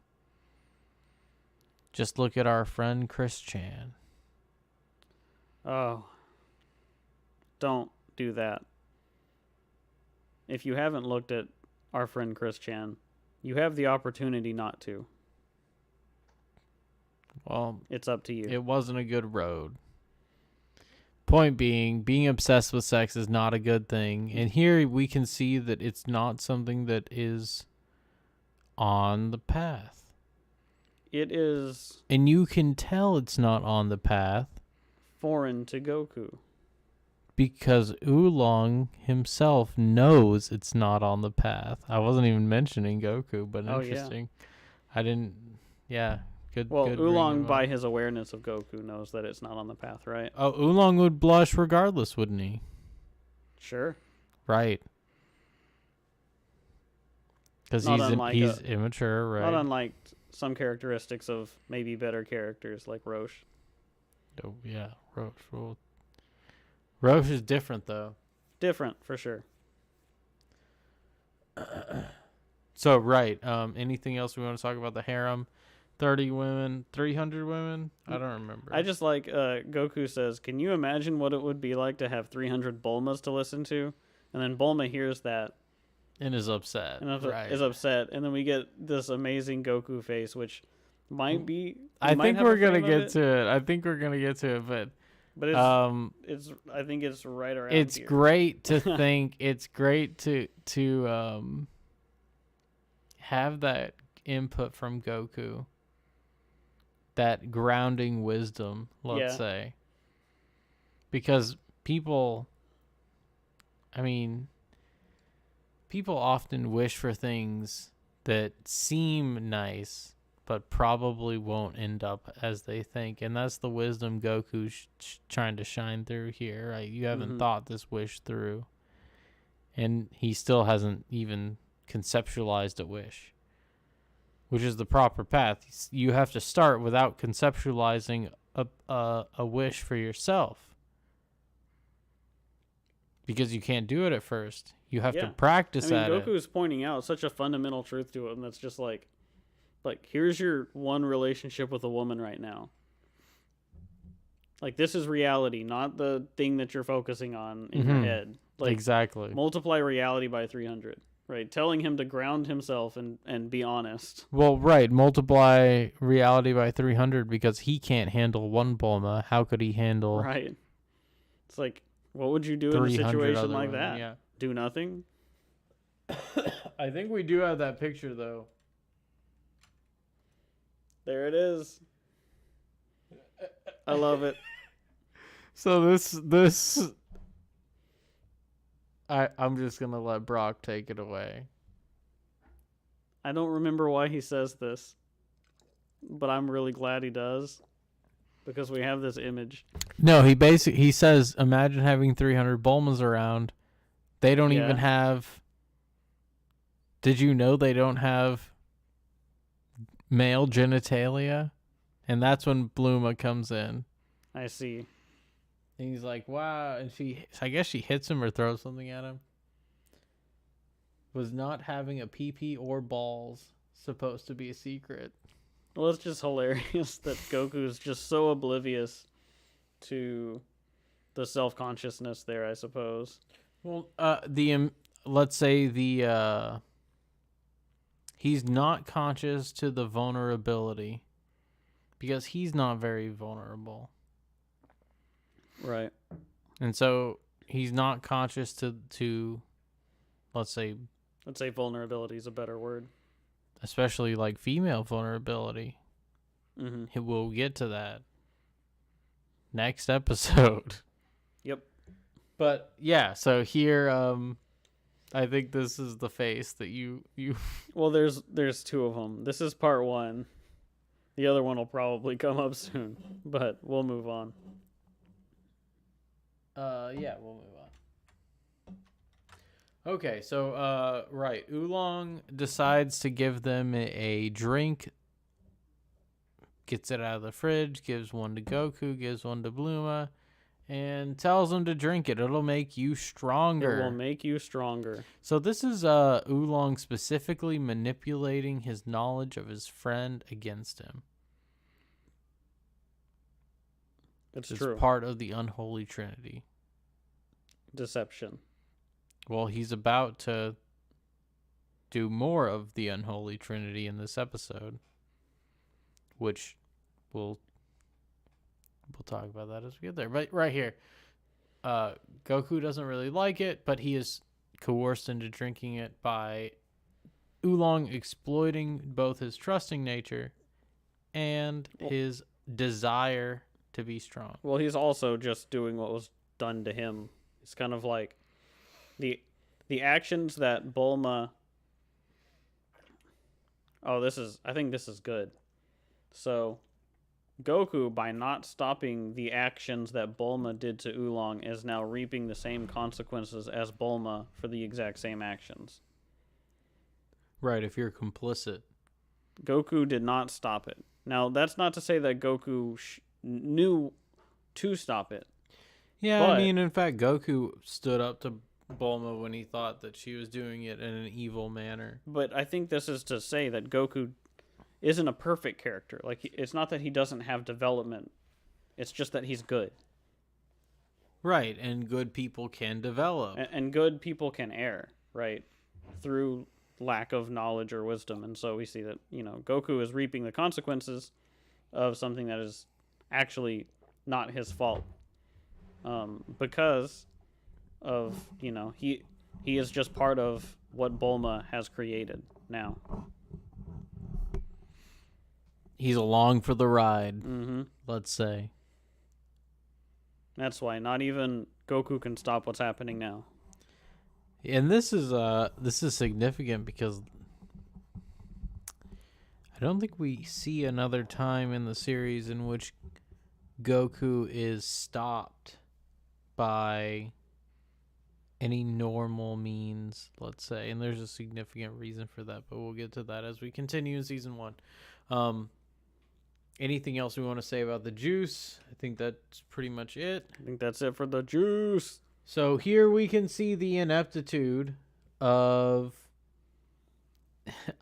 Just look at our friend Chris Chan. Oh. Don't do that. if you haven't looked at our friend Chris Chan, you have the opportunity not to. Well, it's up to you. It wasn't a good road. Point being obsessed with sex is not a good thing. And here we can see that it's not something that is on the path. It is. And you can tell it's not on the path. Foreign to Goku. Because Oolong himself knows it's not on the path. I wasn't even mentioning Goku, but interesting. Yeah. I didn't. Yeah. Good. Well, good Oolong, by his awareness of Goku, knows that it's not on the path, right? Oh, Oolong would blush regardless, wouldn't he? Sure. Right. Because he's immature, right? Not unlike some characteristics of maybe better characters like Roche. Oh, yeah. Roche. Well, Roche is different, though. Different, for sure. So, right. Anything else we want to talk about the harem? 30 women, 300 women? I don't remember. I just like Goku says, can you imagine what it would be like to have 300 Bulmas to listen to? And then Bulma hears that. And is upset. Is upset. And then we get this amazing Goku face, which might be... I think we're going to get to it. But it's I think it's right around it's here. Great to think. It's great to have that input from Goku. That grounding wisdom, let's say. Because people often wish for things that seem nice, but probably won't end up as they think. And that's the wisdom Goku's trying to shine through here. Right? You haven't thought this wish through. And he still hasn't even conceptualized a wish, which is the proper path. You have to start without conceptualizing a wish for yourself. Because you can't do it at first. You have to practice at it. Goku's pointing out such a fundamental truth to him that's just like here's your one relationship with a woman right now. Like, this is reality, not the thing that you're focusing on in your head. Like, exactly. Multiply reality by 300. Right, telling him to ground himself and be honest. Well, right, multiply reality by 300 because he can't handle one Bulma. How could he handle... Right. It's like, what would you do in a situation like that? Yeah. Do nothing? I think we do have that picture, though. There it is. I love it. So this... I'm just going to let Brok take it away. I don't remember why he says this, but I'm really glad he does, because we have this image. No, he says, imagine having 300 Bulmas around. They don't even have... Did you know they don't have male genitalia? And that's when Bluma comes in. I see. And he's like, wow. And I guess she hits him or throws something at him. Was not having a pee-pee or balls supposed to be a secret? Well, it's just hilarious that Goku's just so oblivious to the self-consciousness there, I suppose. Well, let's say he's not conscious to the vulnerability because he's not very vulnerable. Right. And so he's not conscious to let's say vulnerability is a better word. Especially like female vulnerability. Mm-hmm. We'll get to that next episode. Yep. But yeah, so here I think this is the face that you Well, there's two of them. This is part one. The other one will probably come up soon, but we'll move on. Yeah, we'll move on. Okay, so right, Oolong decides to give them a drink. Gets it out of the fridge, gives one to Goku, gives one to Bluma, and tells them to drink it. It'll make you stronger. It will make you stronger. So this is Oolong specifically manipulating his knowledge of his friend against him. It's true. Part of the unholy trinity. Deception. Well, he's about to do more of the Unholy Trinity in this episode, which we'll talk about that as we get there. But right here, Goku doesn't really like it, but he is coerced into drinking it by Oolong exploiting both his trusting nature and his desire to be strong. Well, he's also just doing what was done to him. It's kind of like the actions that Bulma. Oh, I think this is good. So, Goku, by not stopping the actions that Bulma did to Oolong, is now reaping the same consequences as Bulma for the exact same actions. Right, if you're complicit. Goku did not stop it. Now, that's not to say that Goku knew to stop it. Yeah, I mean, in fact, Goku stood up to Bulma when he thought that she was doing it in an evil manner. But I think this is to say that Goku isn't a perfect character. Like, it's not that he doesn't have development. It's just that he's good. Right, and good people can develop. And good people can err, right? Through lack of knowledge or wisdom. And so we see that, Goku is reaping the consequences of something that is actually not his fault. Because of, he is just part of what Bulma has created now. He's along for the ride, mm-hmm. Let's say. That's why not even Goku can stop what's happening now. And this is significant because I don't think we see another time in the series in which Goku is stopped by any normal means, let's say. And there's a significant reason for that, but we'll get to that as we continue in season 1. Anything else we want to say about the juice? I think that's pretty much it. I think that's it for the juice. So here we can see the ineptitude of...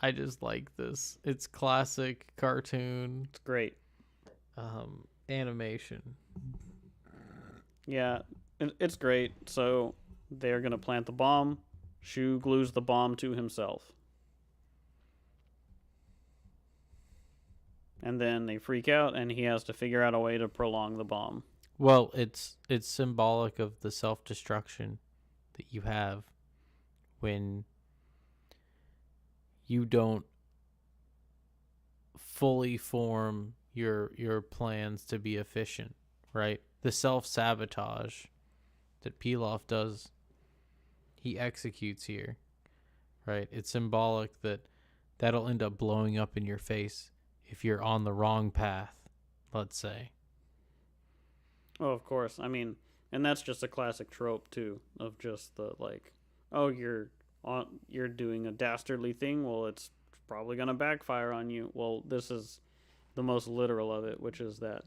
I just like this. It's classic cartoon. It's great. Animation. Yeah, it's great. So they're going to plant the bomb. Shu glues the bomb to himself. And then they freak out, and he has to figure out a way to prolong the bomb. Well, it's symbolic of the self-destruction that you have when you don't fully form your plans to be efficient, right? The self-sabotage that Pilaf does, he executes here, right? It's symbolic that that'll end up blowing up in your face if you're on the wrong path, let's say. Oh, of course. I mean, and that's just a classic trope too, of just the you're doing a dastardly thing. Well, it's probably gonna backfire on you. Well, this is the most literal of it, which is that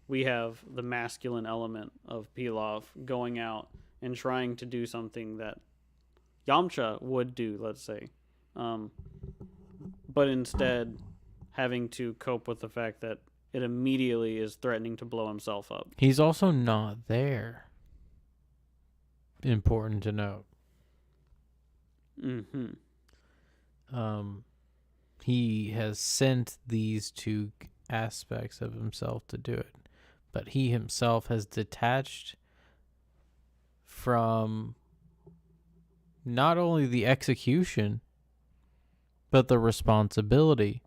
we have the masculine element of Pilaf going out and trying to do something that Yamcha would do, let's say, but instead having to cope with the fact that it immediately is threatening to blow himself up. He's also not there. Important to note. Mm-hmm. He has sent these two aspects of himself to do it, but he himself has detached from not only the execution, but the responsibility.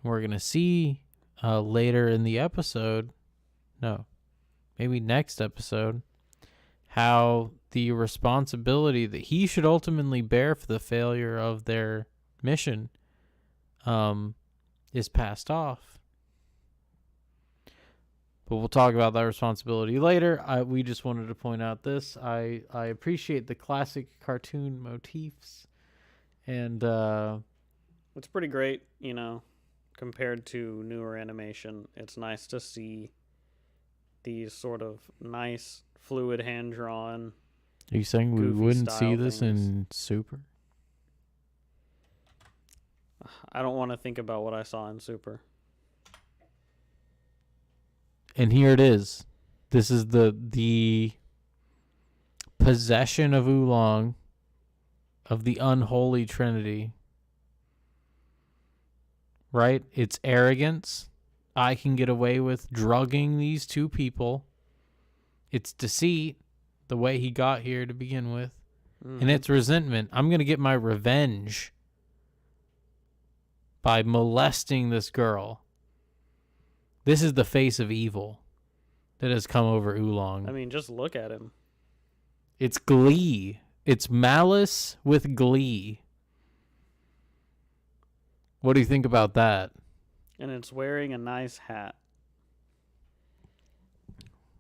And we're going to see later in the episode, maybe next episode, how the responsibility that he should ultimately bear for the failure of their mission is passed off. But we'll talk about that responsibility later. We just wanted to point out this. I appreciate the classic cartoon motifs, and it's pretty great, compared to newer animation. It's nice to see these sort of nice, fluid, hand-drawn. Are you saying we wouldn't see this in Super? I don't want to think about what I saw in Super. And here it is. This is the possession of Oolong of the unholy trinity. Right? It's arrogance. I can get away with drugging these two people. It's deceit, the way he got here to begin with. Mm-hmm. And it's resentment. I'm going to get my revenge by molesting this girl. This is the face of evil that has come over Oolong. I mean, just look at him. It's glee. It's malice with glee. What do you think about that? And it's wearing a nice hat.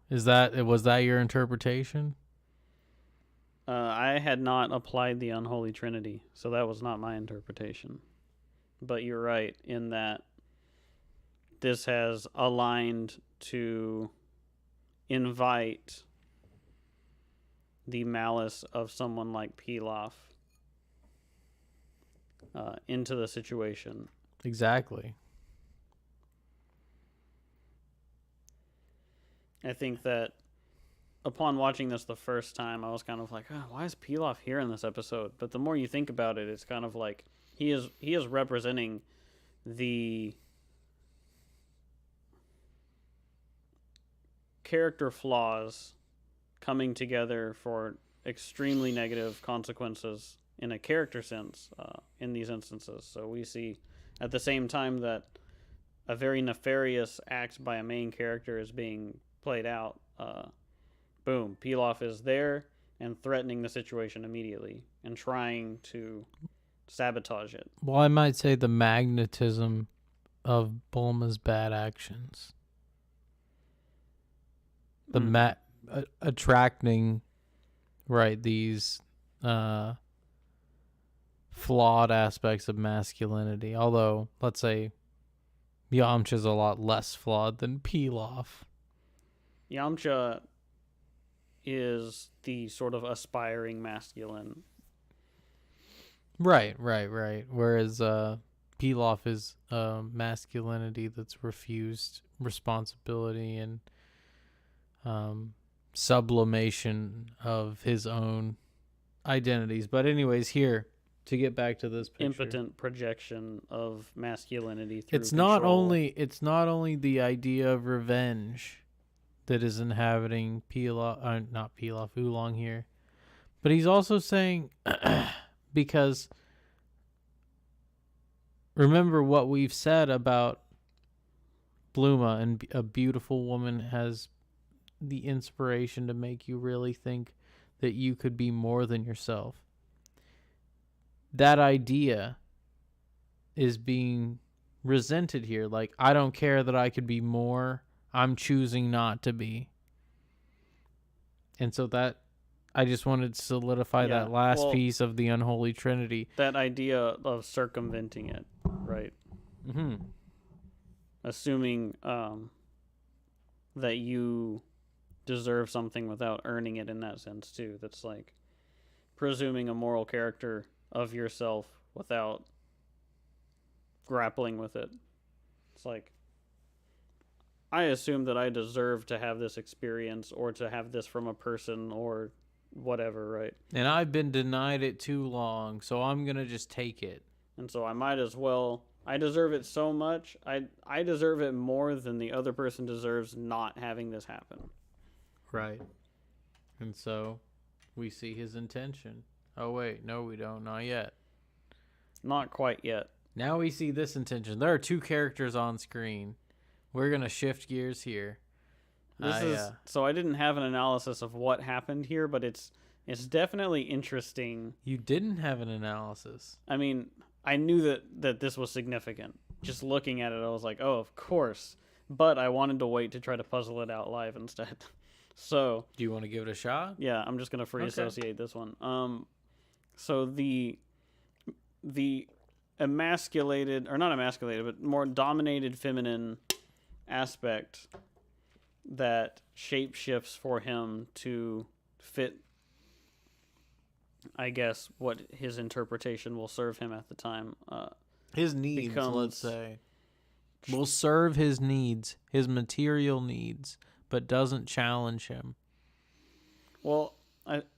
Was that your interpretation? I had not applied the unholy trinity, so that was not my interpretation. But you're right in that this has aligned to invite the malice of someone like Pilaf into the situation. Exactly. I think that upon watching this the first time, I was kind of like, oh, why is Pilaf here in this episode? But the more you think about it, it's kind of like he is representing the character flaws coming together for extremely negative consequences in a character sense in these instances. So we see at the same time that a very nefarious act by a main character is being played out. Boom, Pilaf is there and threatening the situation immediately and trying to sabotage it. Well, I might say the magnetism of Bulma's bad actions. The attracting, right, these flawed aspects of masculinity. Although, let's say, Yamcha's a lot less flawed than Pilaf. Yamcha is the sort of aspiring masculine. Right. Whereas Pilaf is masculinity that's refused responsibility and sublimation of his own identities. But anyways, here, to get back to this picture. Impotent projection of masculinity through It's not only the idea of revenge that is inhabiting Oolong here, but he's also saying because remember what we've said about Bluma, and a beautiful woman has the inspiration to make you really think that you could be more than yourself. That idea is being resented here. Like, I don't care that I could be more. I'm choosing not to be. And so that, I just wanted to solidify that last piece of the unholy trinity. That idea of circumventing it, right? Mm-hmm. Assuming that you deserve something without earning it in that sense too. That's like presuming a moral character of yourself without grappling with it. It's like, I assume that I deserve to have this experience or to have this from a person or whatever, right? And I've been denied it too long, so I'm going to just take it. And so I might as well, I deserve it so much, I deserve it more than the other person deserves not having this happen. Right. And so we see his intention. Oh, wait, no, we don't. Not yet. Not quite yet. Now we see this intention. There are two characters on screen. We're going to shift gears here. So I didn't have an analysis of what happened here, but it's definitely interesting. You didn't have an analysis. I mean, I knew that this was significant. Just looking at it, I was like, oh, of course. But I wanted to wait to try to puzzle it out live instead. So, do you want to give it a shot? Yeah, I'm just going to free associate this one. So the emasculated, or not emasculated, but more dominated feminine aspect that shape shifts for him to fit, I guess, what his interpretation will serve him at the time. His needs, let's say, will serve his needs, his material needs, but doesn't challenge him. Well,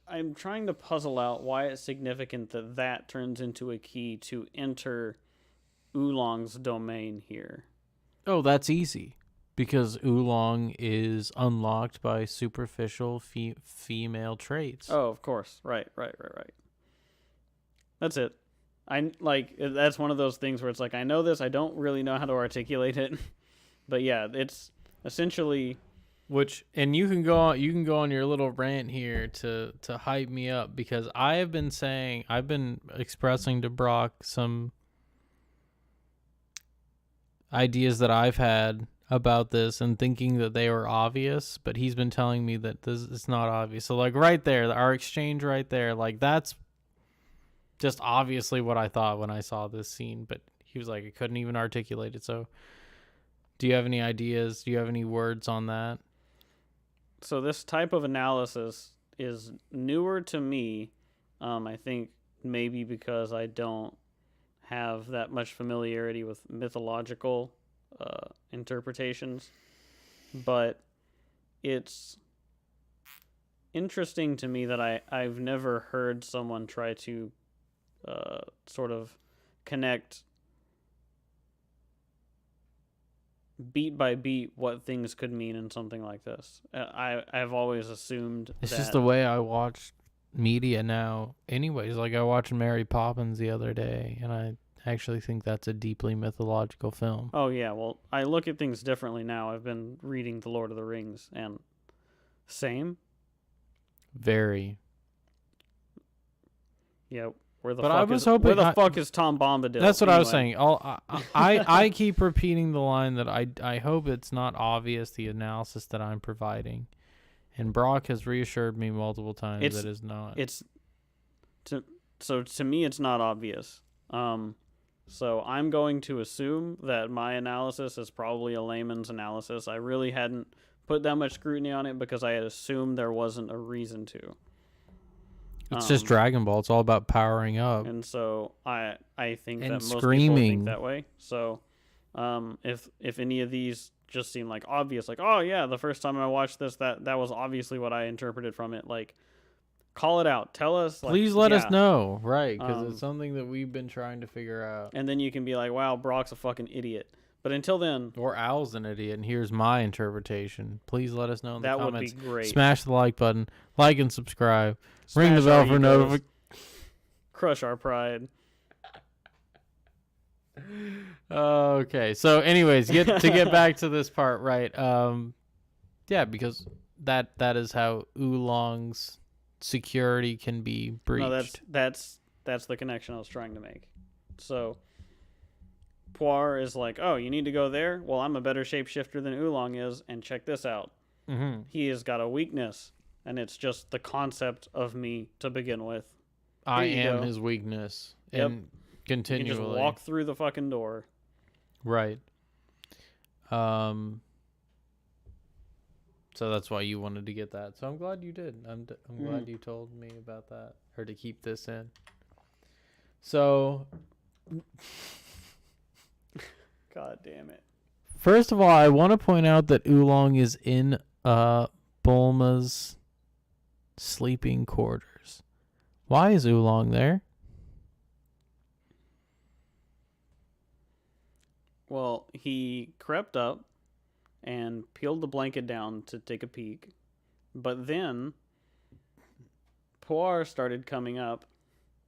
I'm trying to puzzle out why it's significant that turns into a key to enter Oolong's domain here. Oh, that's easy. Because Oolong is unlocked by superficial female traits. Oh, of course. Right. That's it. That's one of those things where it's like, I know this, I don't really know how to articulate it. But yeah, it's essentially... And you can go on your little rant here to hype me up, because I've been expressing to Brok some ideas that I've had about this and thinking that they were obvious, but he's been telling me that this is not obvious. So like right there, our exchange right there, like that's just obviously what I thought when I saw this scene, but he was like, I couldn't even articulate it. So do you have any ideas? Do you have any words on that? So this type of analysis is newer to me. I think maybe because I don't have that much familiarity with mythological interpretations, but it's interesting to me that I've never heard someone try to sort of connect beat by beat what things could mean in something like this. I've always assumed it's just the way I watch media now anyways. Like I watched Mary Poppins the other day, and I actually think that's a deeply mythological film. Oh yeah, well, I look at things differently now. I've been reading The Lord of the Rings, and same. Very. Yeah, where the fuck is Tom Bombadil? That's what I was saying. I keep repeating the line that I hope it's not obvious, the analysis that I'm providing, and Brok has reassured me multiple times that it's not. So to me, it's not obvious. So I'm going to assume that my analysis is probably a layman's analysis. I really hadn't put that much scrutiny on it because I had assumed there wasn't a reason to. It's just Dragonball. It's all about powering up. And so I think that most screaming. people think that way. So if any of these just seem like obvious, like, oh yeah, the first time I watched this, that was obviously what I interpreted from it, like, call it out. Tell us. Please let us know. Right, because it's something that we've been trying to figure out. And then you can be like, wow, Brok's a fucking idiot. But until then... Or Owl's an idiot, and here's my interpretation. Please let us know in the comments. That would be great. Smash the like button. Like and subscribe. Ring the bell for notifications. Crush our pride. Okay, so anyways, to get back to this part, right? Yeah, because that is how Oolong's security can be breached. No, that's the connection I was trying to make. So Poir is like, oh, you need to go there? Well, I'm a better shapeshifter than Oolong is, and check this out. Mm-hmm. He has got a weakness, and it's just the concept of me to begin with. I am his weakness. Yep. And continually. You can just walk through the fucking door. Right. So that's why you wanted to get that. So I'm glad you did. I'm glad you told me about that, or to keep this in. So, God damn it. First of all, I want to point out that Oolong is in Bulma's sleeping quarters. Why is Oolong there? Well, he crept up and peeled the blanket down to take a peek. But then Poir started coming up,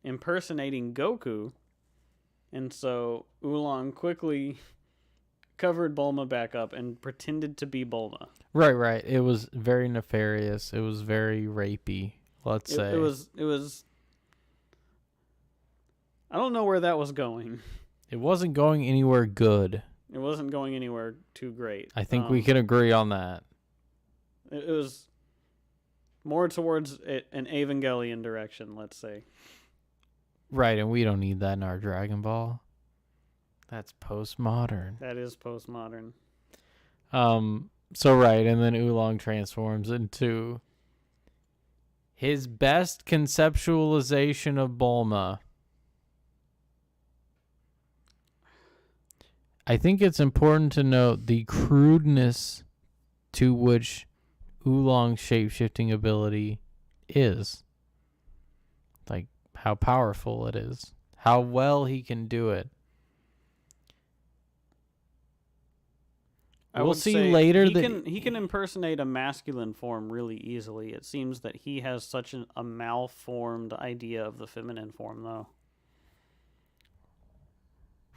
impersonating Goku. And so Oolong quickly covered Bulma back up and pretended to be Bulma. Right. It was very nefarious. It was very rapey, let's say. It was... I don't know where that was going. It wasn't going anywhere good. It wasn't going anywhere too great. I think we can agree on that. It was more towards an Evangelion direction, let's say. Right, and we don't need that in our Dragon Ball. That's postmodern. That is postmodern. So right, and then Oolong transforms into his best conceptualization of Bulma. I think it's important to note the crudeness to which Oolong's shape-shifting ability is. Like, how powerful it is. How well he can do it. We'll see later that he can impersonate a masculine form really easily. It seems that he has such a malformed idea of the feminine form, though.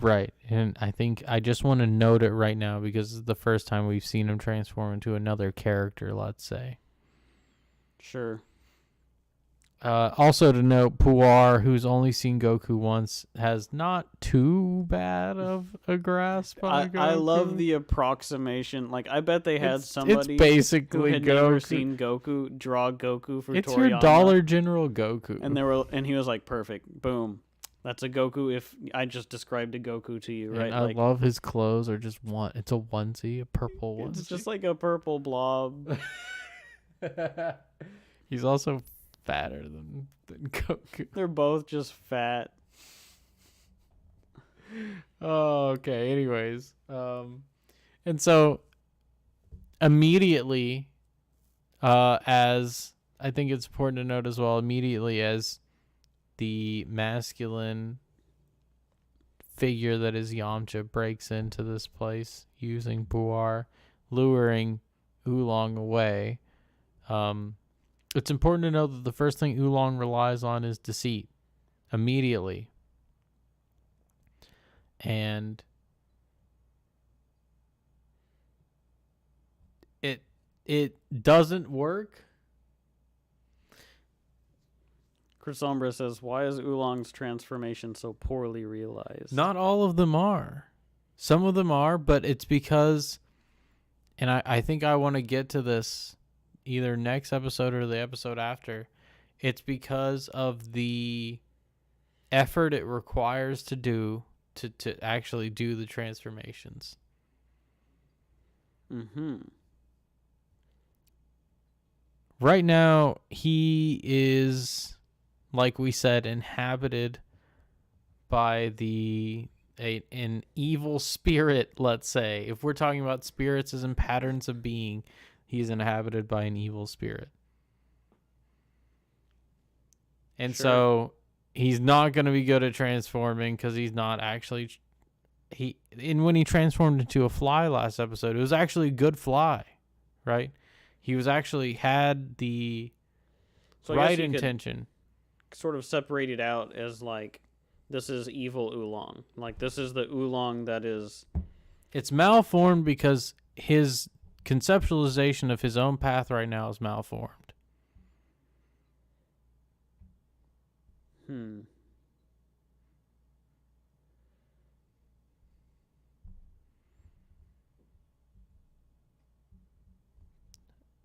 Right, and I think I just want to note it right now because it's the first time we've seen him transform into another character, let's say. Sure. Also to note, Puar, who's only seen Goku once, has not too bad of a grasp on Goku. I love the approximation. Like, I bet they had somebody it's basically who had never seen Goku draw Goku for it's Toriyama. Your Dollar General Goku. And he was like, perfect. Boom. That's a Goku if I just described a Goku to you, right? And I love his clothes are just it's a onesie, a purple onesie. It's just like a purple blob. He's also fatter than Goku. They're both just fat. Oh, okay. Anyways, and so immediately, as I think it's important to note as well, immediately as the masculine figure that is Yamcha breaks into this place using Puar, luring Oolong away, it's important to know that the first thing Oolong relies on is deceit immediately. And it doesn't work. Chris Sombra says, why is Oolong's transformation so poorly realized? Not all of them are. Some of them are, but it's because, and I think I want to get to this either next episode or the episode after, it's because of the effort it requires to do to actually do the transformations. Right now, he is, like we said, inhabited by an evil spirit, let's say. If we're talking about spirits as in patterns of being, he's inhabited by an evil spirit. And so he's not going to be good at transforming because he's not actually... when he transformed into a fly last episode, it was actually a good fly, right? He was actually had the right intention. Sort of separated out as like, this is evil Oolong. Like, this is the Oolong that is... It's malformed because his conceptualization of his own path right now is malformed. In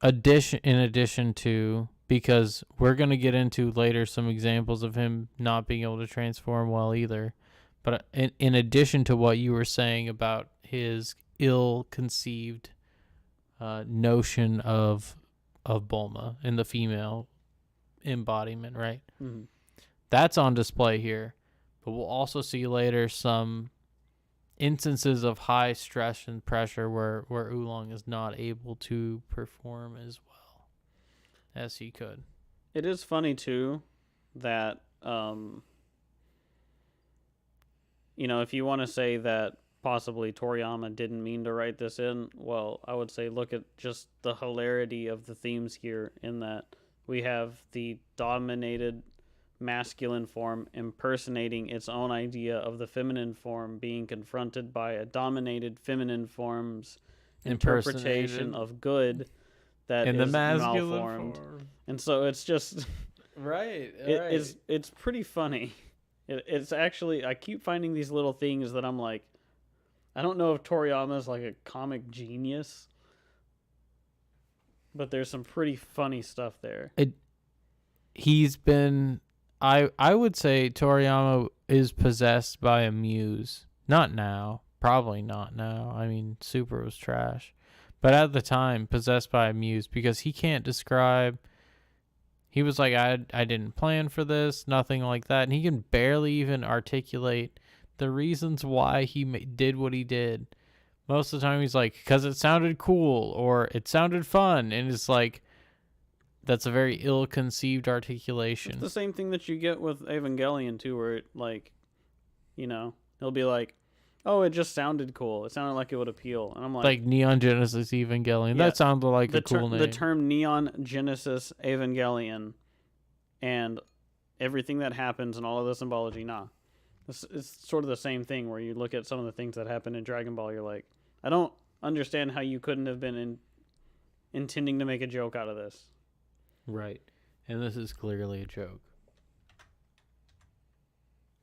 addition to, because we're going to get into later some examples of him not being able to transform well either. But in addition to what you were saying about his ill-conceived notion of Bulma in the female embodiment, right? Mm-hmm. That's on display here. But we'll also see later some instances of high stress and pressure where Oolong is not able to perform as well as he could. It is funny, too, that, if you want to say that possibly Toriyama didn't mean to write this in, well, I would say look at just the hilarity of the themes here in that we have the dominated masculine form impersonating its own idea of the feminine form being confronted by a dominated feminine form's interpretation of good that is the masculine malformed form. And so it's just it's pretty funny. It's actually, I keep finding these little things that I'm like, I don't know if Toriyama is like a comic genius, but there's some pretty funny stuff there. He's been... I would say Toriyama is possessed by a muse. Not now. Probably not now. I mean, Super was trash. But at the time, possessed by a muse because he can't describe... He was like, I didn't plan for this, nothing like that. And he can barely even articulate the reasons why he did what he did. Most of the time he's like, because it sounded cool or it sounded fun. And it's like, that's a very ill-conceived articulation. It's the same thing that you get with Evangelion too, where it, like, you know, he'll be like, "Oh, it just sounded cool. It sounded like it would appeal," and I'm like Neon Genesis Evangelion. Yeah, That sounded like a cool name. The term Neon Genesis Evangelion and everything that happens and all of the symbology, nah. It's sort of the same thing where you look at some of the things that happen in Dragon Ball, you're like, I don't understand how you couldn't have been intending to make a joke out of this. Right. And this is clearly a joke.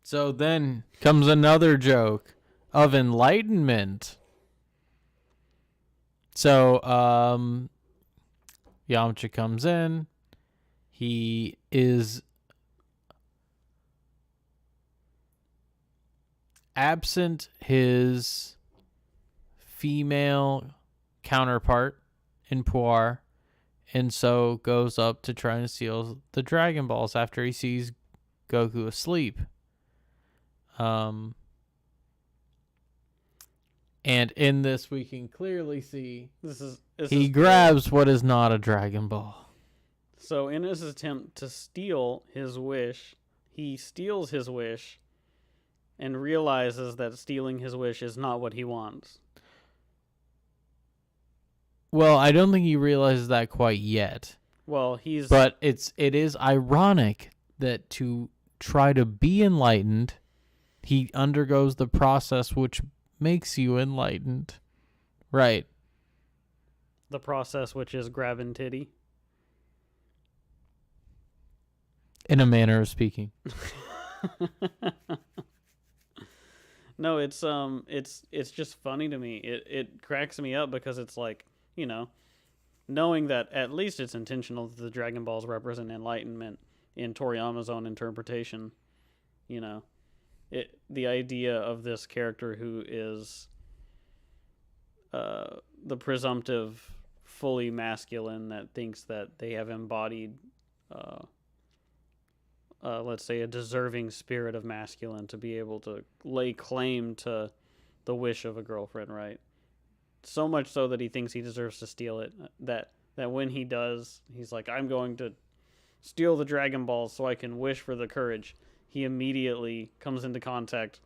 So then comes another joke of enlightenment. So Yamcha comes in. He is absent his female counterpart in Puar, and so goes up to try and steal the Dragon Balls after he sees Goku asleep. And in this, we can clearly see he grabs what is not a Dragon Ball. So in his attempt to steal his wish, he steals his wish and realizes that stealing his wish is not what he wants. Well, I don't think he realizes that quite yet. Well, But it is ironic that to try to be enlightened, he undergoes the process which makes you enlightened. Right. The process which is grabbing titty. In a manner of speaking. No, it's just funny to me. It cracks me up because it's like, you know, knowing that at least it's intentional that the Dragon Balls represent enlightenment in Toriyama's own interpretation. You know, the idea of this character who is the presumptive fully masculine that thinks that they have embodied let's say a deserving spirit of masculine to be able to lay claim to the wish of a girlfriend, right? So much so that he thinks he deserves to steal it, that when he does, he's like, I'm going to steal the Dragon Balls so I can wish for the courage. He immediately comes into contact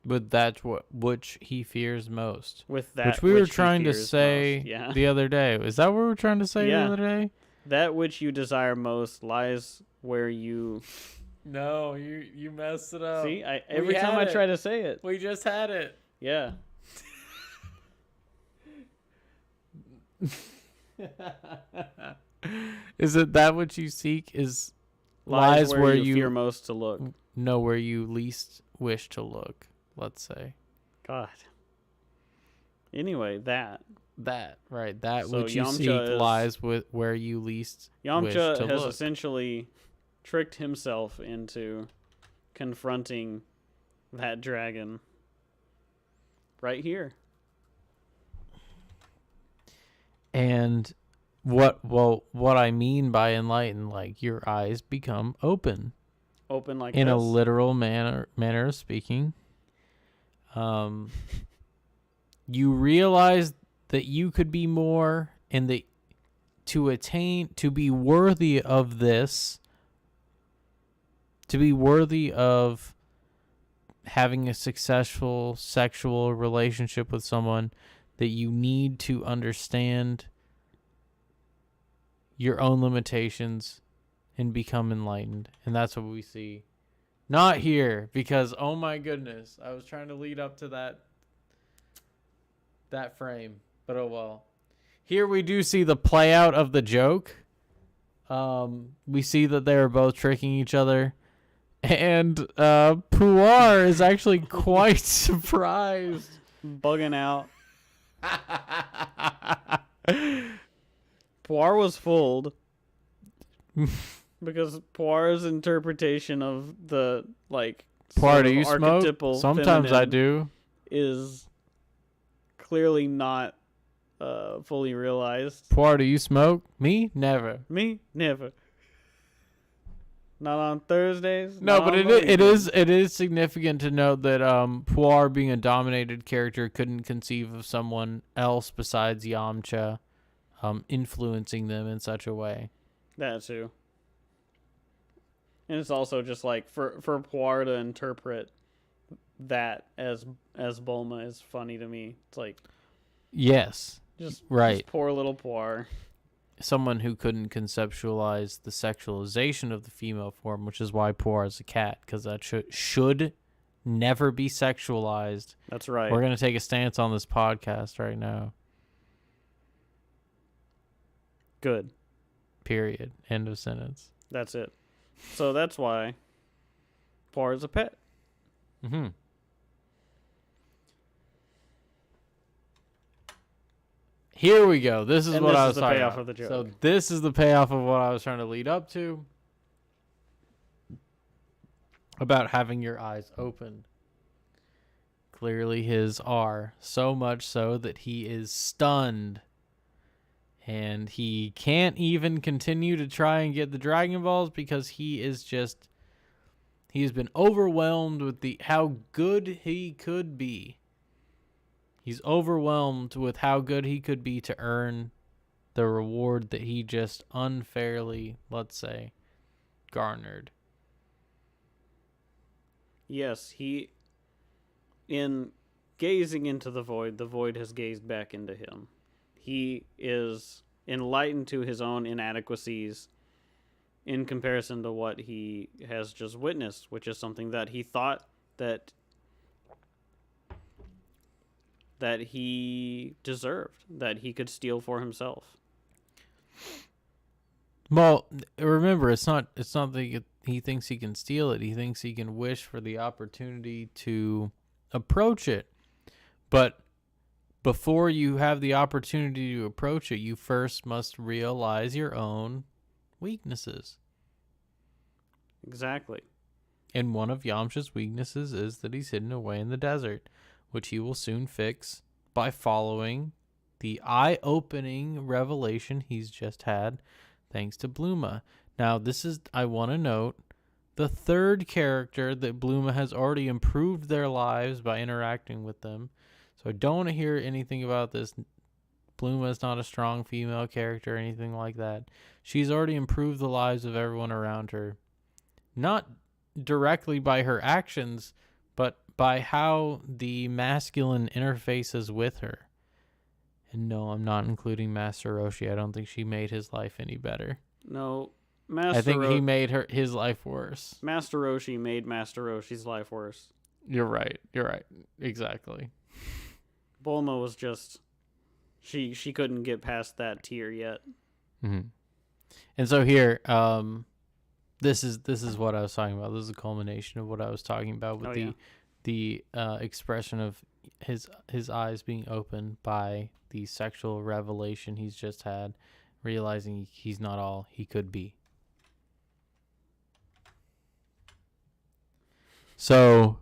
with that which he fears most. With that which we were trying to say the other day. Is that what we were trying to say the other day? That which you desire most lies where you... No, you messed it up. See, every time I try to say it. We just had it. Yeah. Is it that which you seek is lies where you fear most to look? No, where you least wish to look, let's say. God. Anyway, that right, that so which you Yamcha seek lies with where you least wish to Yamcha has look. essentially tricked himself into confronting that dragon right here. And what I mean by enlightened, like your eyes become open like in this. a literal manner of speaking. You realize that you could be more, and to be worthy of this, to be worthy of having a successful sexual relationship with someone, that you need to understand your own limitations and become enlightened. And that's what we see. Not here, because, oh my goodness, I was trying to lead up to that frame, but oh well. Here we do see the play out of the joke. We see that they are both tricking each other. And Puar is actually quite surprised. Bugging out. Puar was fooled because Puar's interpretation of the Puar, do you smoke? Sometimes I do. Is clearly not fully realized. Puar, do you smoke? Me? Never. Me? Never. Not on Thursdays. No, but it is significant to note that Puar, being a dominated character, couldn't conceive of someone else besides Yamcha influencing them in such a way. That too. And it's also just like for Poir to interpret that as Bulma is funny to me. It's like, yes, just right. Just poor little Poir. Someone who couldn't conceptualize the sexualization of the female form, which is why Poir is a cat, because that should never be sexualized. That's right. We're going to take a stance on this podcast right now. Good. Period. End of sentence. That's it. So that's why Poir is a pet. Mm-hmm. Here we go. This is what I was talking about. Of the joke. So this is the payoff of what I was trying to lead up to. About having your eyes open. Clearly his are. So much so that he is stunned. And he can't even continue to try and get the Dragon Balls because he is just... He's been overwhelmed with how good he could be. He's overwhelmed with how good he could be to earn the reward that he just unfairly, let's say, garnered. Yes, in gazing into the void has gazed back into him. He is enlightened to his own inadequacies in comparison to what he has just witnessed, which is something that he thought that he deserved, that he could steal for himself. Well, remember, it's not that he thinks he can steal it. He thinks he can wish for the opportunity to approach it. But before you have the opportunity to approach it, you first must realize your own weaknesses. Exactly. And one of Yamcha's weaknesses is that he's hidden away in the desert, which he will soon fix by following the eye-opening revelation he's just had, thanks to Bluma. Now, this is, I want to note, the third character that Bluma has already improved their lives by interacting with them. So I don't want to hear anything about this. Bluma is not a strong female character or anything like that. She's already improved the lives of everyone around her. Not directly by her actions, but by how the masculine interfaces with her. And no, I'm not including Master Roshi. I don't think she made his life any better. No, I think he made his life worse. Master Roshi made Master Roshi's life worse. You're right. Exactly. Bulma was just... She couldn't get past that tier yet. Mm-hmm. And so here, this is what I was talking about. This is a culmination of what I was talking about with the expression of his eyes being opened by the sexual revelation he's just had, realizing he's not all he could be. So,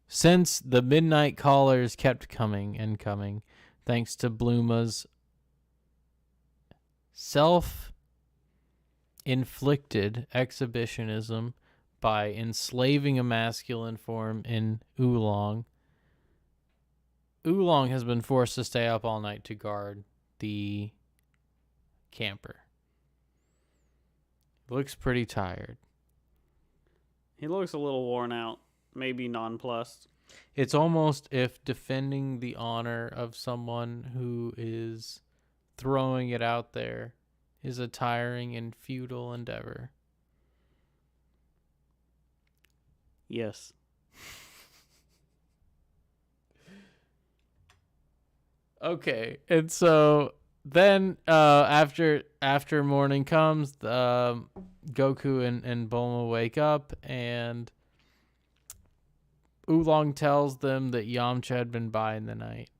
since the midnight callers kept coming and coming, thanks to Bluma's self-inflicted exhibitionism by enslaving a masculine form in Oolong, Oolong has been forced to stay up all night to guard the camper. Looks pretty tired. He looks a little worn out, maybe nonplussed. It's almost if defending the honor of someone who is throwing it out there is a tiring and futile endeavor. Yes. Okay, and so then after morning comes, Goku and Bulma wake up, and Oolong tells them that Yamcha had been by in the night.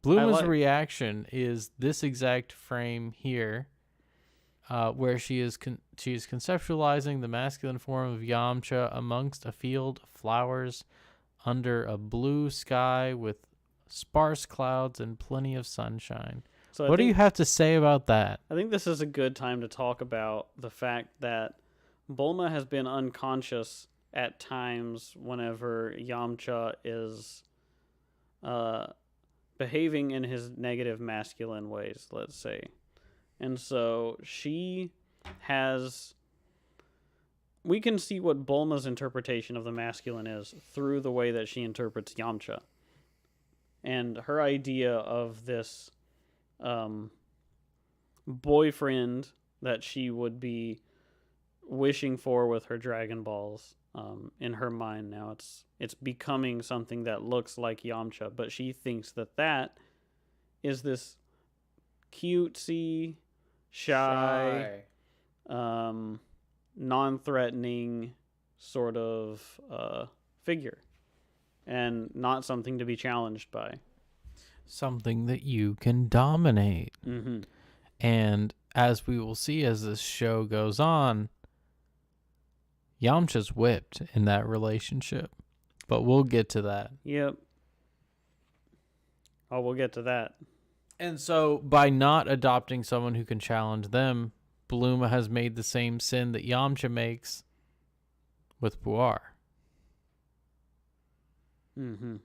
Bluma's reaction is this exact frame here, where she is conceptualizing the masculine form of Yamcha amongst a field of flowers under a blue sky with sparse clouds and plenty of sunshine. So what do you have to say about that? I think this is a good time to talk about the fact that Bulma has been unconscious at times whenever Yamcha is behaving in his negative masculine ways, let's say. And so she has... We can see what Bulma's interpretation of the masculine is through the way that she interprets Yamcha. And her idea of this boyfriend that she would be wishing for with her Dragon Balls, in her mind now, it's becoming something that looks like Yamcha, but she thinks that is this cutesy, shy. Non-threatening sort of figure, and not something to be challenged by. Something that you can dominate. Mm-hmm. And as we will see as this show goes on, Yamcha's whipped in that relationship. But we'll get to that. Yep. Oh, we'll get to that. And so by not adopting someone who can challenge them, Bulma has made the same sin that Yamcha makes with Puar. Mm-hmm.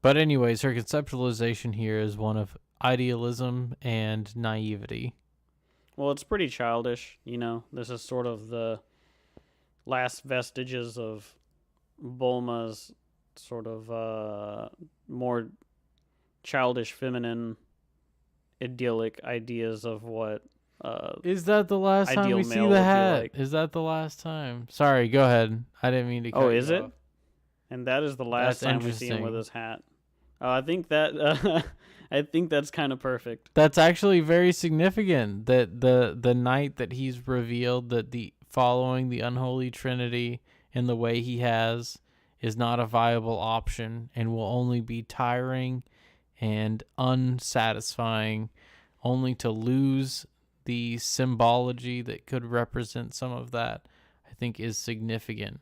But anyways, her conceptualization here is one of idealism and naivety. Well, it's pretty childish, you know. This is sort of the last vestiges of Bulma's sort of more childish, feminine, idyllic ideas of what is that the last time we see the hat? Like. Is that the last time? Sorry, go ahead. I didn't mean to cut you off. Oh, is it? And that is the last time we see him with his hat. I think that I think that's kind of perfect. That's actually very significant that the night that he's revealed that the following the unholy trinity in the way he has is not a viable option and will only be tiring and unsatisfying, only to lose the symbology that could represent some of that, I think is significant.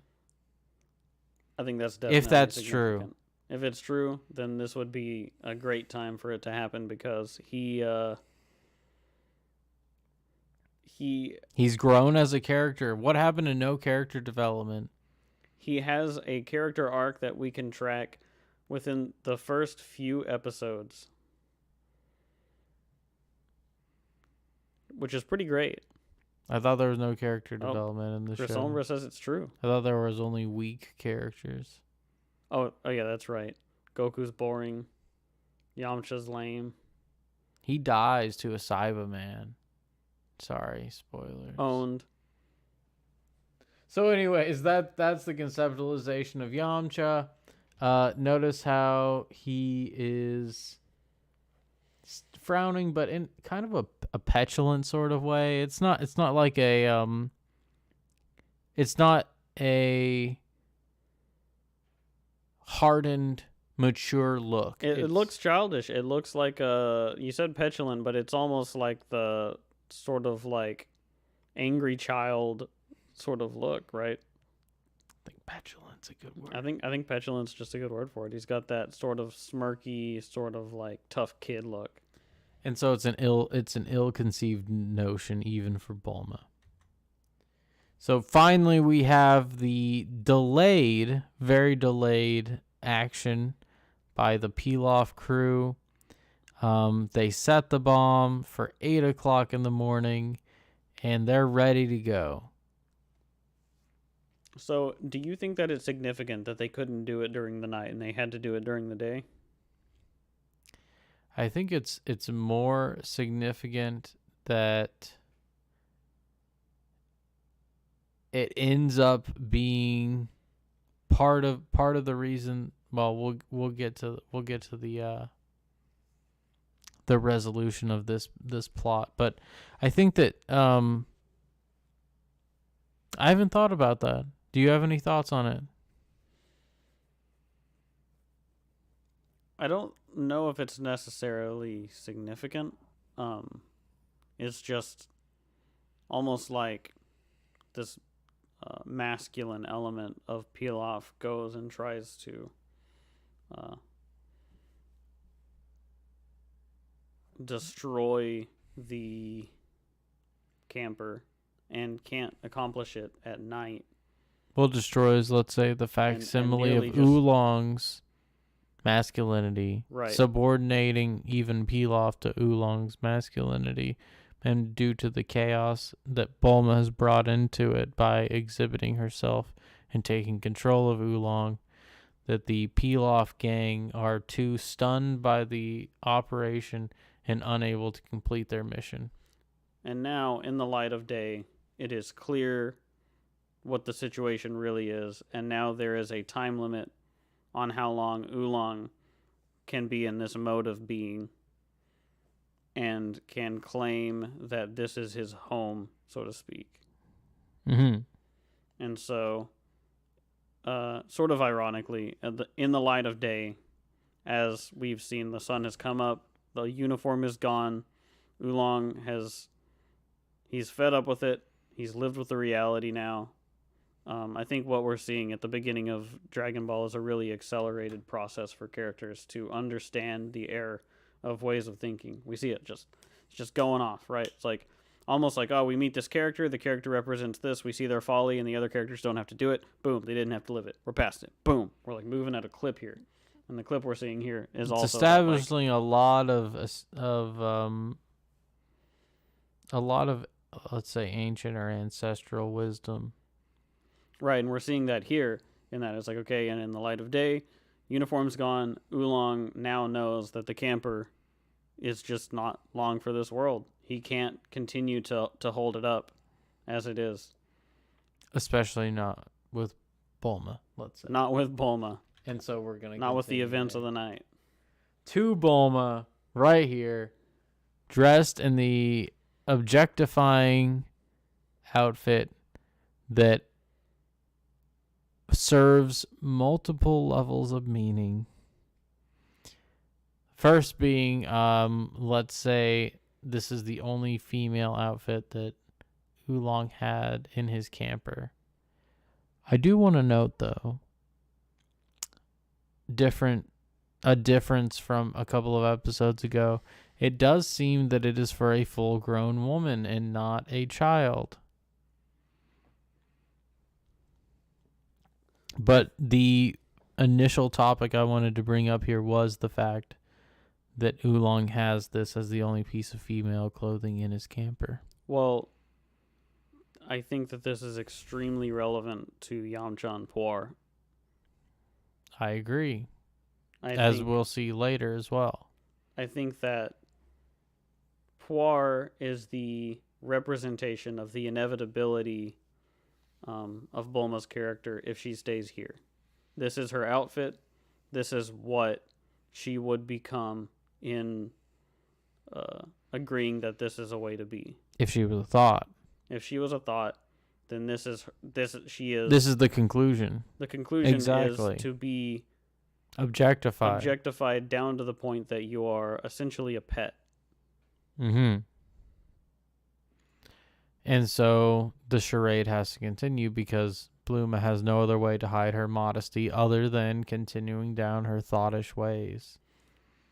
I think that's definitely if that's true. If it's true, then this would be a great time for it to happen because he's grown as a character. What happened to no character development? He has a character arc that we can track within the first few episodes, which is pretty great. I thought there was no character development in the Chris show. Olmber says it's true. I thought there was only weak characters. Oh yeah, that's right. Goku's boring. Yamcha's lame. He dies to a Cyberman. Sorry, spoilers. Owned. So anyways, that's the conceptualization of Yamcha. Notice how he is frowning, but in kind of a petulant sort of way. It's not like it's not a hardened, mature look. It looks childish. It looks like you said petulant, but it's almost like the sort of like angry child sort of look, right? I think petulant's a good word. I think petulant's just a good word for it. He's got that sort of smirky, sort of like tough kid look. And so it's an ill-conceived notion even for Bulma. So finally we have the very delayed action by the Pilaf crew. They set the bomb for 8 o'clock in the morning and they're ready to go. So do you think that it's significant that they couldn't do it during the night and they had to do it during the day? I think it's more significant that it ends up being part of the reason. Well, we'll get to the resolution of this plot, but I think that I haven't thought about that. Do you have any thoughts on it? I don't know if it's necessarily significant. It's just almost like this masculine element of Pilaf goes and tries to destroy the camper and can't accomplish it at night. Well, destroys, let's say, the facsimile of Oolong's masculinity, Right. subordinating even Pilaf to Oolong's masculinity, and due to the chaos that Bulma has brought into it by exhibiting herself and taking control of Oolong, that the Pilaf gang are too stunned by the operation and unable to complete their mission. And now, in the light of day, it is clear what the situation really is, and now there is a time limit on how long Oolong can be in this mode of being and can claim that this is his home, so to speak. Mm-hmm. And so, sort of ironically, in the light of day, as we've seen, the sun has come up, the uniform is gone, Oolong he's fed up with it, he's lived with the reality now. I think what we're seeing at the beginning of Dragon Ball is a really accelerated process for characters to understand the error of ways of thinking. We see it just going off, right? It's like almost like, oh, we meet this character, the character represents this, we see their folly, and the other characters don't have to do it. Boom, they didn't have to live it. We're past it. Boom, we're like moving at a clip here, and the clip we're seeing here is also establishing a lot of let's say ancient or ancestral wisdom. Right, and we're seeing that here, in that it's like, okay, and in the light of day, uniform's gone, Oolong now knows that the camper is just not long for this world. He can't continue to hold it up as it is. Especially not with Bulma, let's say. Not with Bulma. And so we're going to Not with the events of the night. To Bulma, right here, dressed in the objectifying outfit that serves multiple levels of meaning. First being, let's say this is the only female outfit that Oolong had in his camper. I do want to note, though, a difference from a couple of episodes ago. It does seem that it is for a full-grown woman and not a child. But the initial topic I wanted to bring up here was the fact that Oolong has this as the only piece of female clothing in his camper. Well, I think that this is extremely relevant to Yamcha and Puar. I agree. As we'll see later as well. I think that Puar is the representation of the inevitability of Bulma's character if she stays here. This is her outfit. This is what she would become in agreeing that this is a way to be. If she was a thought. If she was a thought, then this is the conclusion. The conclusion exactly. is to be objectified down to the point that you are essentially a pet. Mm-hmm. And so the charade has to continue because Bluma has no other way to hide her modesty other than continuing down her thoughtish ways.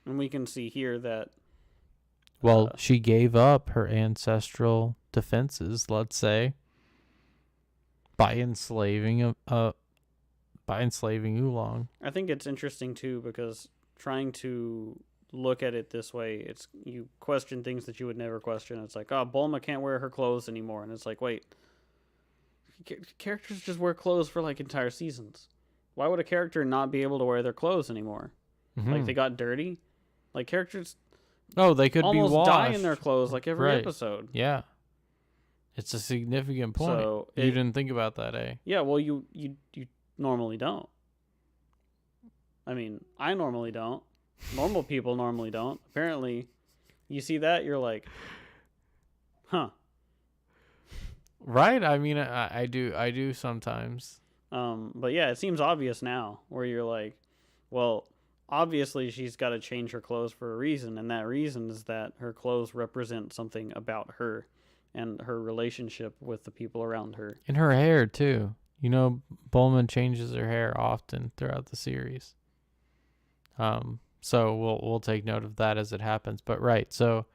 And we can see here that... Well, she gave up her ancestral defenses, let's say, by enslaving Oolong. I think it's interesting, too, because trying to look at it this way, you question things that you would never question. It's like, oh, Bulma can't wear her clothes anymore. And it's like, wait, characters just wear clothes for like entire seasons. Why would a character not be able to wear their clothes anymore? Mm-hmm. Like they got dirty? Like characters they could almost be washed. Die in their clothes like every episode. Yeah. It's a significant point. So you didn't think about that, eh? Yeah, well, you normally don't. I mean, I normally don't. Normal people normally don't. Apparently, you see that, you're like, huh. Right? I mean, I do sometimes. But yeah, it seems obvious now where you're like, well, obviously she's got to change her clothes for a reason, and that reason is that her clothes represent something about her and her relationship with the people around her. And her hair, too. You know, Bulma changes her hair often throughout the series. So we'll take note of that as it happens. But right, so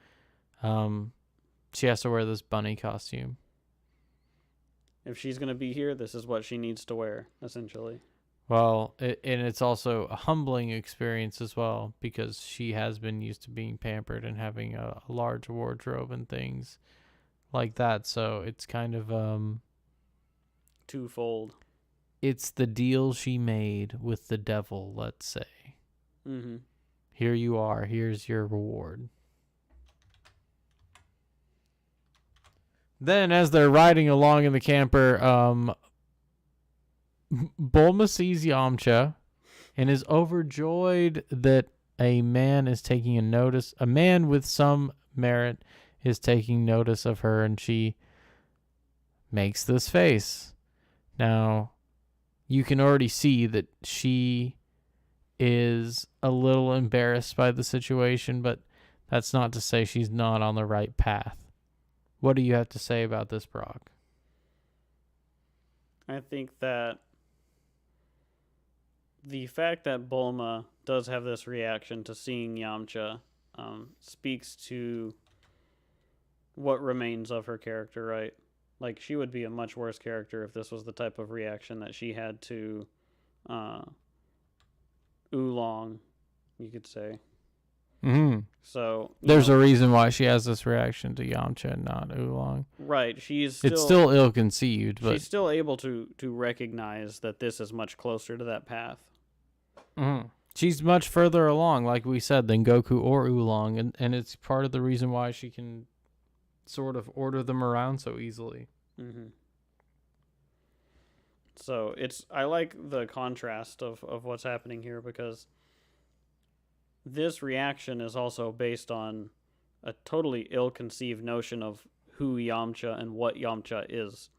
she has to wear this bunny costume. If she's going to be here, this is what she needs to wear, essentially. Well, and it's also a humbling experience as well because she has been used to being pampered and having a large wardrobe and things like that. So it's kind of twofold. It's the deal she made with the devil, let's say. Mm-hmm. Here you are. Here's your reward. Then, as they're riding along in the camper, Bulma sees Yamcha and is overjoyed that a man is taking a notice. A man with some merit is taking notice of her, and she makes this face. Now, you can already see that she is a little embarrassed by the situation, but that's not to say she's not on the right path. What do you have to say about this, Brok? I think that the fact that Bulma does have this reaction to seeing Yamcha speaks to what remains of her character, right? Like, she would be a much worse character if this was the type of reaction that she had to Oolong, you could say. Mm-hmm. So there's a reason why she has this reaction to Yamcha and not Oolong. Right. It's still ill-conceived, but she's still able to recognize that this is much closer to that path. Mm-hmm. She's much further along, like we said, than Goku or Oolong, and it's part of the reason why she can sort of order them around so easily. Mm-hmm. So I like the contrast of what's happening here, because this reaction is also based on a totally ill-conceived notion of who Yamcha and what Yamcha is.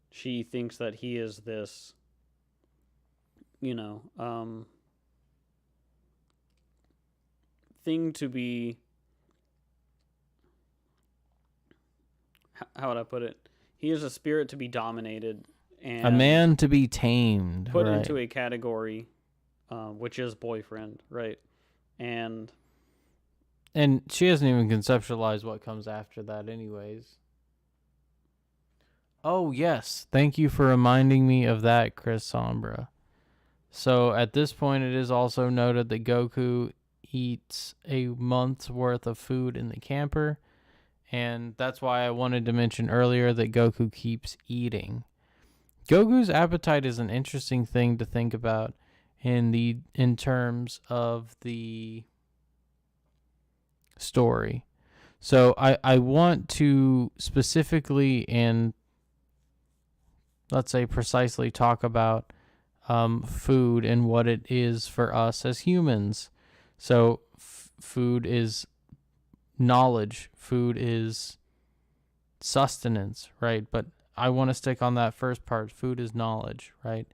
She thinks that he is this, thing to be, how would I put it? He is a spirit to be dominated and a man to be tamed, put right, into a category, which is boyfriend, right? And she hasn't even conceptualized what comes after that anyways. Oh, yes. Thank you for reminding me of that, Chris Sombra. So at this point, it is also noted that Goku eats a month's worth of food in the camper. And that's why I wanted to mention earlier that Goku keeps eating. Goku's appetite is an interesting thing to think about in terms of the story. So I want to specifically and let's say precisely talk about food and what it is for us as humans. So food is knowledge. Food is sustenance, right? But I want to stick on that first part. Food is knowledge, right?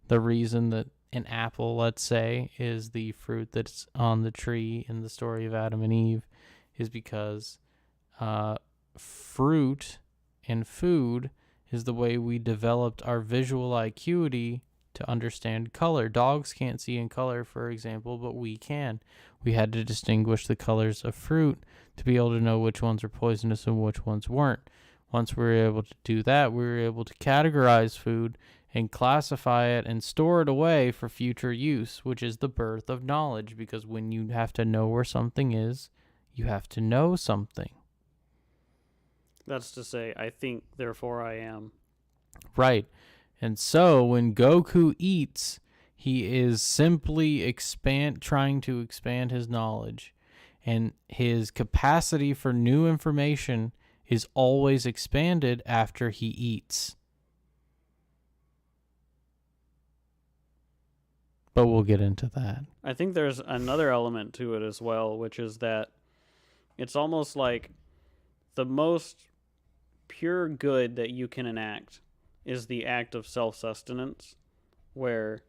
The reason that an apple, let's say, is the fruit that's on the tree in the story of Adam and Eve is because fruit and food is the way we developed our visual acuity to understand color. Dogs can't see in color, for example, but we can. We had to distinguish the colors of fruit to be able to know which ones were poisonous and which ones weren't. Once we were able to do that, we were able to categorize food and classify it and store it away for future use, which is the birth of knowledge, because when you have to know where something is, you have to know something. That's to say, I think, therefore I am. Right. And so when Goku eats, he is simply trying to expand his knowledge. And his capacity for new information is always expanded after he eats. But we'll get into that. I think there's another element to it as well, which is that it's almost like the most pure good that you can enact is the act of self-sustenance, whereby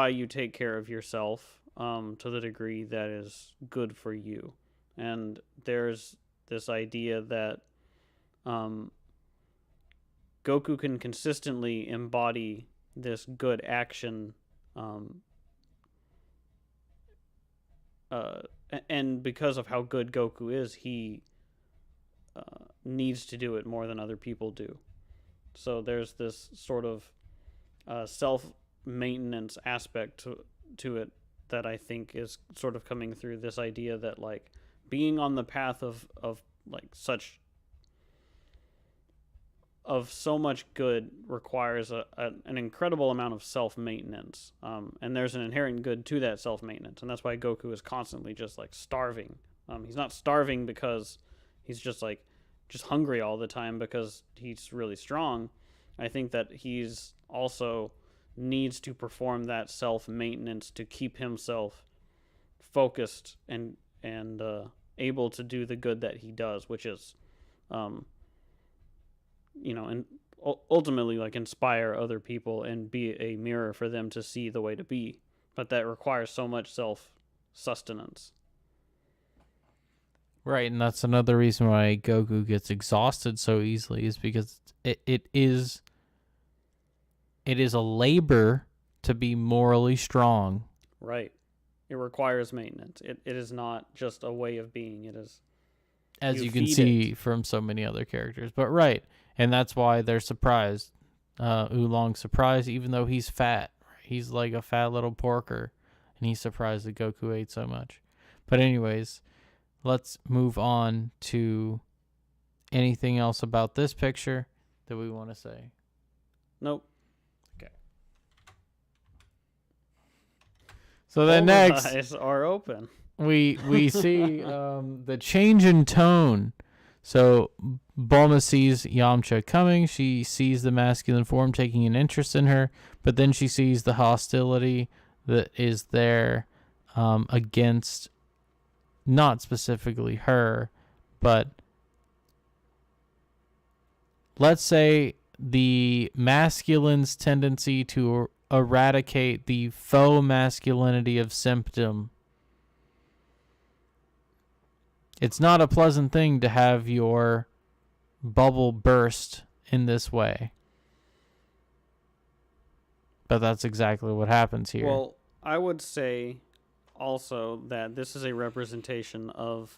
you take care of yourself to the degree that is good for you. And there's this idea that Goku can consistently embody this good action, and because of how good Goku is, he needs to do it more than other people do. So there's this sort of self-maintenance aspect to it that I think is sort of coming through this idea that like being on the path of like such of so much good requires an incredible amount of self-maintenance, and there's an inherent good to that self-maintenance, and that's why Goku is constantly just like starving. He's not starving because he's just hungry all the time because he's really strong. I think that he's also needs to perform that self-maintenance to keep himself focused and able to do the good that he does, which is and ultimately like inspire other people and be a mirror for them to see the way to be. But that requires so much self-sustenance. Right, and that's another reason why Goku gets exhausted so easily, is because it is a labor to be morally strong. Right. It requires maintenance. It is not just a way of being. It is, as you can see from so many other characters. But right, and that's why they're surprised. Oolong's surprised, even though he's fat. He's like a fat little porker, and he's surprised that Goku ate so much. But anyways, let's move on to anything else about this picture that we want to say. Nope. Okay. So then next, eyes are open. We see the change in tone. So Bulma sees Yamcha coming. She sees the masculine form taking an interest in her, but then she sees the hostility that is there against not specifically her, but let's say the masculine's tendency to eradicate the faux masculinity of symptom. It's not a pleasant thing to have your bubble burst in this way. But that's exactly what happens here. Well, I would say also that this is a representation of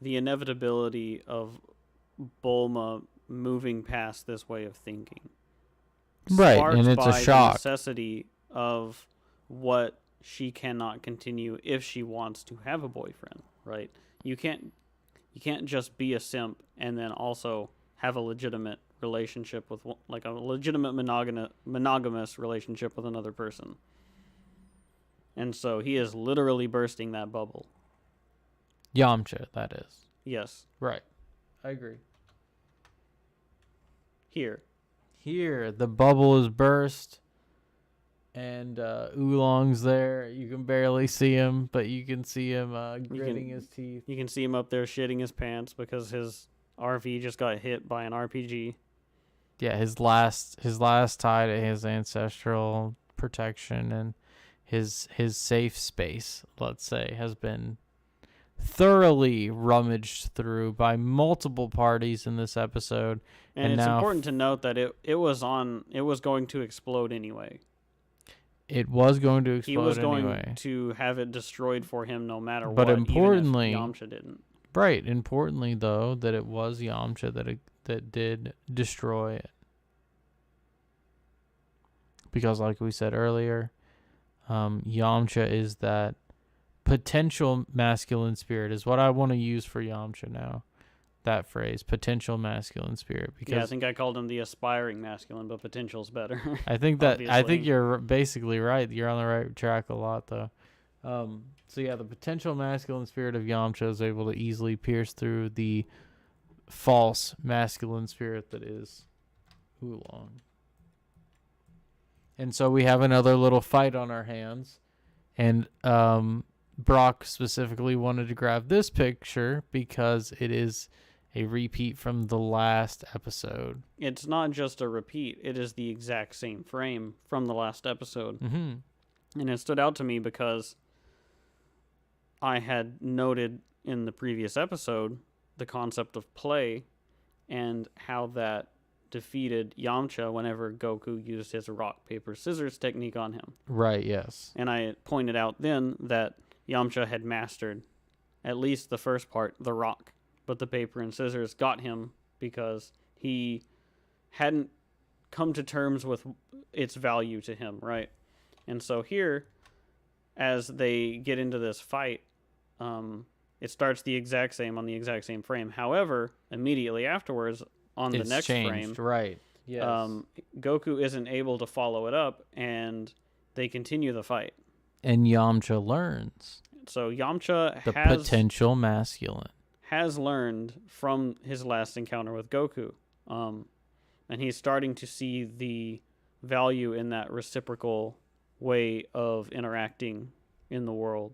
the inevitability of Bulma moving past this way of thinking. Right, and it's a shock. The necessity of what she cannot continue if she wants to have a boyfriend, right? You can't just be a simp and then also have a legitimate relationship with, like, a legitimate monogamous relationship with another person. And so he is literally bursting that bubble. Yamcha, that is. Yes. Right. I agree. Here, the bubble is burst, and Oolong's there. You can barely see him, but you can see him gritting his teeth. You can see him up there shitting his pants because his RV just got hit by an RPG. Yeah, his last tie to his ancestral protection and his safe space, let's say, has been thoroughly rummaged through by multiple parties in this episode. And it's important to note that it was going to explode anyway. It was going to explode anyway. He was going to have it destroyed for him no matter what. But importantly, even if Yamcha didn't. Right. Importantly, though, that it was Yamcha that did destroy it. Because, like we said earlier, Yamcha is that potential masculine spirit, is what I want to use for Yamcha now. That phrase, potential masculine spirit. Because I think I called him the aspiring masculine, but potential's better. I think you're basically right. You're on the right track a lot, though. So yeah, the potential masculine spirit of Yamcha is able to easily pierce through the false masculine spirit that is Oolong. And so we have another little fight on our hands. And Brok specifically wanted to grab this picture because it is a repeat from the last episode. It's not just a repeat. It is the exact same frame from the last episode. Mm-hmm. And it stood out to me because I had noted in the previous episode the concept of play and how that defeated Yamcha whenever Goku used his rock, paper, scissors technique on him. Right, yes. And I pointed out then that Yamcha had mastered at least the first part, the rock, but the paper and scissors got him because he hadn't come to terms with its value to him, right? And so here, as they get into this fight, it starts the exact same on the exact same frame. However, immediately afterwards, on the next changed, frame, right? Yes. Goku isn't able to follow it up, and they continue the fight. And Yamcha learns. So Yamcha the potential masculine has learned from his last encounter with Goku, and he's starting to see the value in that reciprocal way of interacting in the world.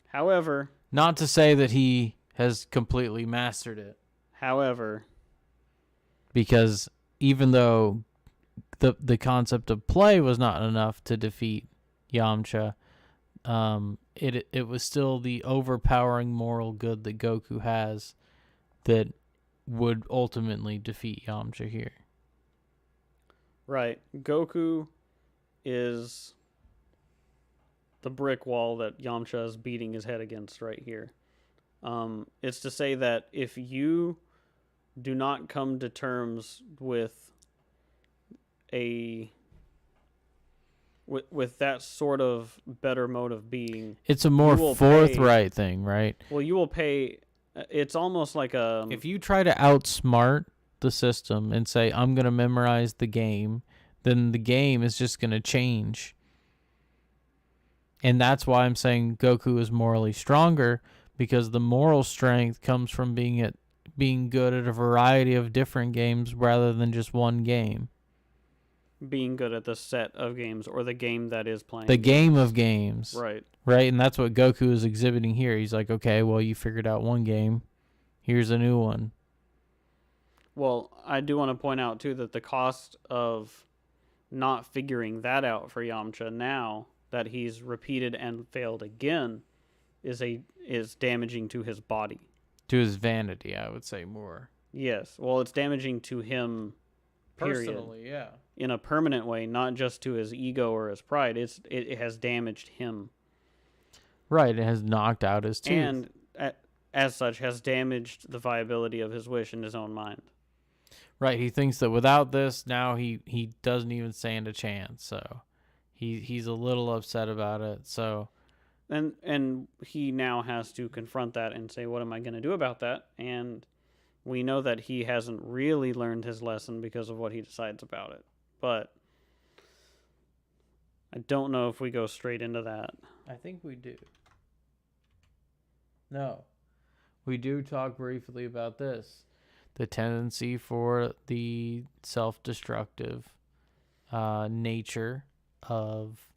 However, not to say that he has completely mastered it. However, because even though the concept of play was not enough to defeat Yamcha, it was still the overpowering moral good that Goku has that would ultimately defeat Yamcha here. Right. Goku is the brick wall that Yamcha is beating his head against right here. It's to say that if you do not come to terms with with that sort of better mode of being, it's a more forthright thing, right? Well, you will pay. It's almost like a. If you try to outsmart the system and say, I'm going to memorize the game, then the game is just going to change. And that's why I'm saying Goku is morally stronger, because the moral strength comes from being good at a variety of different games rather than just one game. Being good at the set of games, or the game that is playing. The game of games. Right. Right, and that's what Goku is exhibiting here. He's like, okay, well, you figured out one game. Here's a new one. Well, I do want to point out, too, that the cost of not figuring that out for Yamcha now that he's repeated and failed again is damaging to his body. To his vanity, I would say more. Yes. Well, it's damaging to him, period. Personally, yeah. In a permanent way, not just to his ego or his pride. It has damaged him. Right, it has knocked out his tooth. And as such, has damaged the viability of his wish in his own mind. Right, he thinks that without this, now he doesn't even stand a chance. So he's a little upset about it. So and he now has to confront that and say, what am I going to do about that? And we know that he hasn't really learned his lesson because of what he decides about it. But I don't know if we go straight into that. I think we do. No. We do talk briefly about this. The tendency for the self-destructive nature of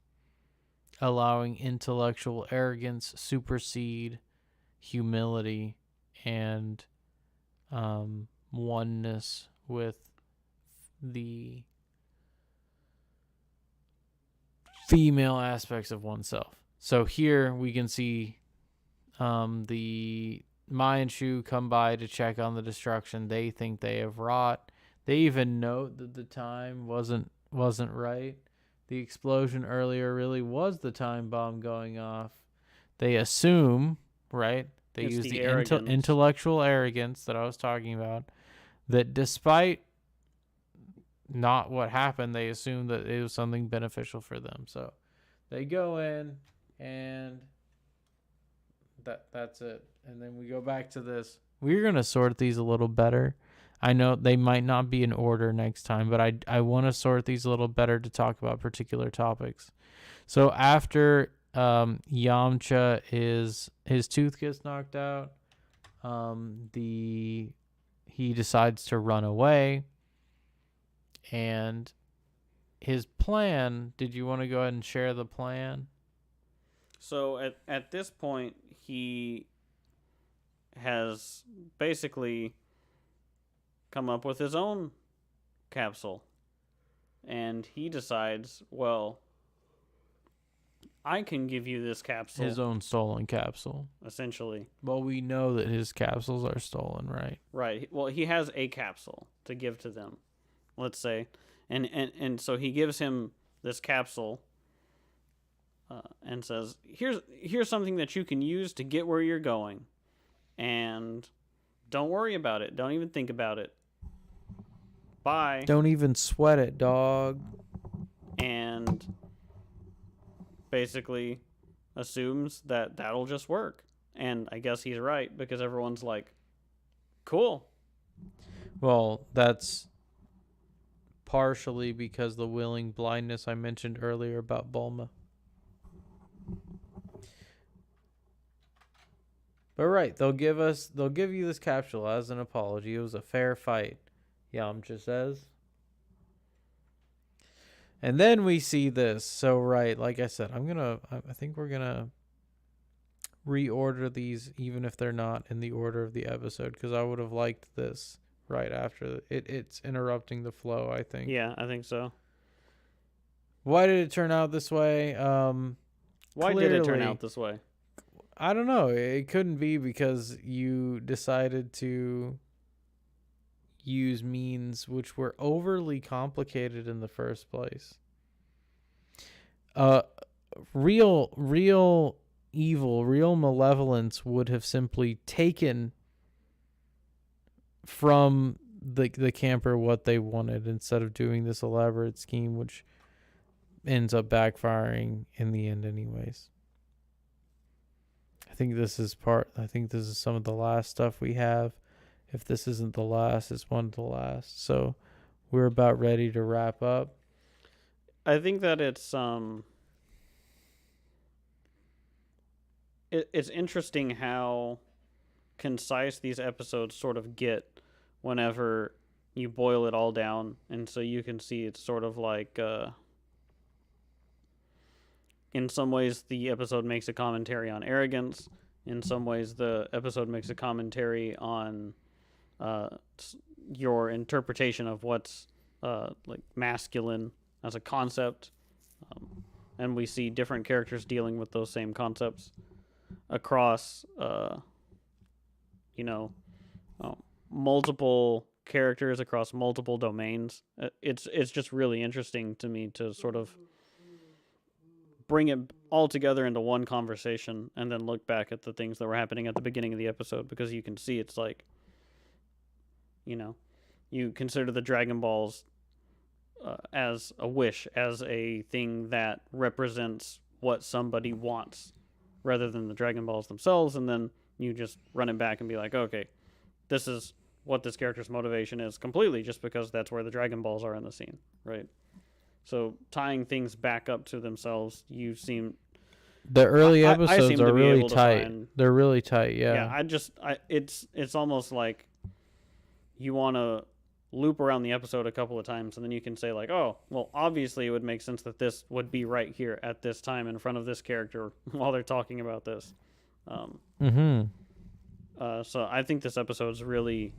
allowing intellectual arrogance supersede humility and oneness with the female aspects of oneself. So here we can see the Mai and Shu come by to check on the destruction they think they have wrought. They even note that the time wasn't right. The explosion earlier really was the time bomb going off. They assume, right? They use the intellectual arrogance that I was talking about, that despite not what happened, they assume that it was something beneficial for them. So they go in, and that's it. And then we go back to this. We're going to sort these a little better. I know they might not be in order next time, but I want to sort these a little better to talk about particular topics. So after Yamcha his tooth gets knocked out, he decides to run away, and his plan, did you want to go ahead and share the plan? So at this point, he has basically come up with his own capsule. And he decides, well, I can give you this capsule. His own stolen capsule. Essentially. Well, we know that his capsules are stolen, right? Right. Well, he has a capsule to give to them, let's say. And so he gives him this capsule and says, here's something that you can use to get where you're going. And don't worry about it. Don't even think about it. bye. Don't even sweat it, dog. And basically assumes that that'll just work. And I guess he's right, because everyone's like, cool. Well, that's partially because the willing blindness I mentioned earlier about Bulma. But right, they'll give you this capsule as an apology. It was a fair fight, Yamcha says. And then we see this. So right, like I said, I think we're gonna reorder these even if they're not in the order of the episode, because I would have liked this right after it. It's interrupting the flow, I think. Yeah, I think so. Why did it turn out this way? Why did it turn out this way? I don't know. It couldn't be because you decided to use means which were overly complicated in the first place. Real evil, real malevolence would have simply taken from the camper what they wanted instead of doing this elaborate scheme, which ends up backfiring in the end anyways. I think this is some of the last stuff we have. If this isn't the last, it's one of the last. So we're about ready to wrap up. I think that it's interesting how concise these episodes sort of get whenever you boil it all down. And so you can see it's sort of like in some ways, the episode makes a commentary on arrogance. In some ways, the episode makes a commentary on your interpretation of what's like masculine as a concept. And we see different characters dealing with those same concepts across, multiple characters across multiple domains. It's just really interesting to me to sort of bring it all together into one conversation and then look back at the things that were happening at the beginning of the episode, because you can see it's like, you consider the Dragon Balls as a wish, as a thing that represents what somebody wants rather than the Dragon Balls themselves, and then you just run it back and be like, okay, this is what this character's motivation is completely just because that's where the Dragon Balls are in the scene, right? So tying things back up to themselves, the early episodes are really tight. They're really tight, yeah. Yeah, it's almost like you want to loop around the episode a couple of times, and then you can say like, oh, well, obviously it would make sense that this would be right here at this time in front of this character while they're talking about this. So I think this episode's really,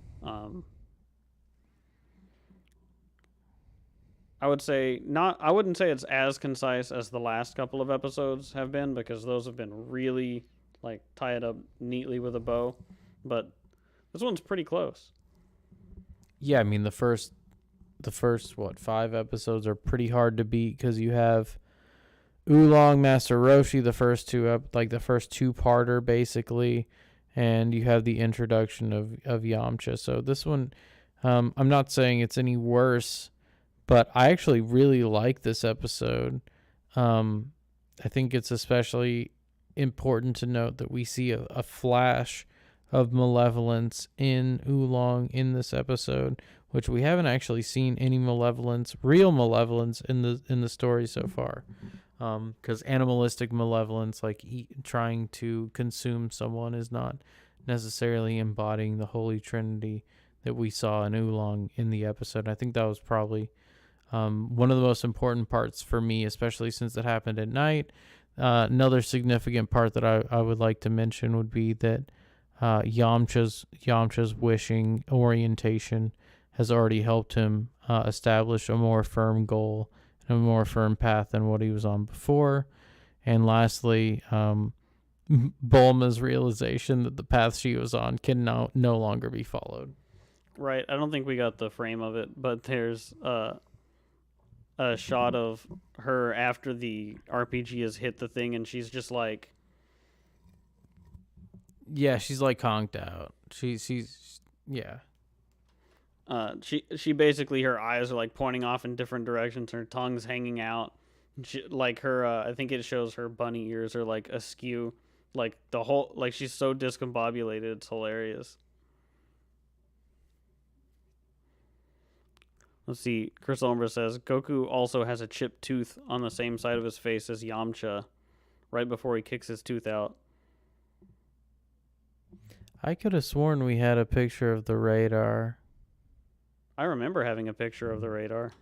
I wouldn't say it's as concise as the last couple of episodes have been, because those have been really like tied up neatly with a bow, but this one's pretty close. Yeah, I mean the first 5 episodes are pretty hard to beat, because you have Oolong, Master Roshi, the first two-parter basically, and you have the introduction of Yamcha. So this one, I'm not saying it's any worse, but I actually really like this episode. I think it's especially important to note that we see a flash of malevolence in Oolong in this episode, which we haven't actually seen any real malevolence in the story so far. Because animalistic malevolence, like trying to consume someone, is not necessarily embodying the Holy Trinity that we saw in Oolong in the episode. I think that was probably one of the most important parts for me, especially since it happened at night. Another significant part that I would like to mention would be that Yamcha's wishing orientation has already helped him establish a more firm goal and a more firm path than what he was on before. And lastly, Bulma's realization that the path she was on can no longer be followed. Right. I don't think we got the frame of it, but there's a shot of her after the RPG has hit the thing, and she's just like... Yeah, she's like conked out. She's yeah. She basically, her eyes are like pointing off in different directions. Her tongue's hanging out. Like her, I think it shows her bunny ears are like askew. Like the whole, like she's so discombobulated. It's hilarious. Let's see. Chris Umbra says Goku also has a chipped tooth on the same side of his face as Yamcha, right before he kicks his tooth out. I could have sworn we had a picture of the radar. I remember having a picture of the radar.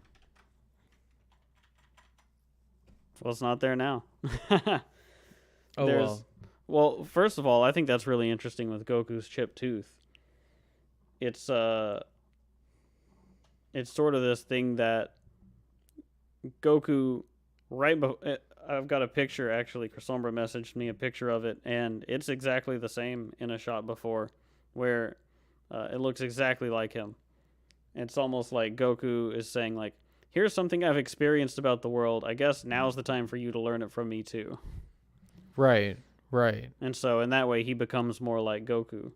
Well, it's not there now. Well, first of all, I think that's really interesting with Goku's chipped tooth. It's sort of this thing that Goku, I've got a picture, actually. Chrysombra messaged me a picture of it, and it's exactly the same in a shot before, where it looks exactly like him. It's almost like Goku is saying, like, here's something I've experienced about the world. I guess now's the time for you to learn it from me, too. Right. And so, in that way, he becomes more like Goku.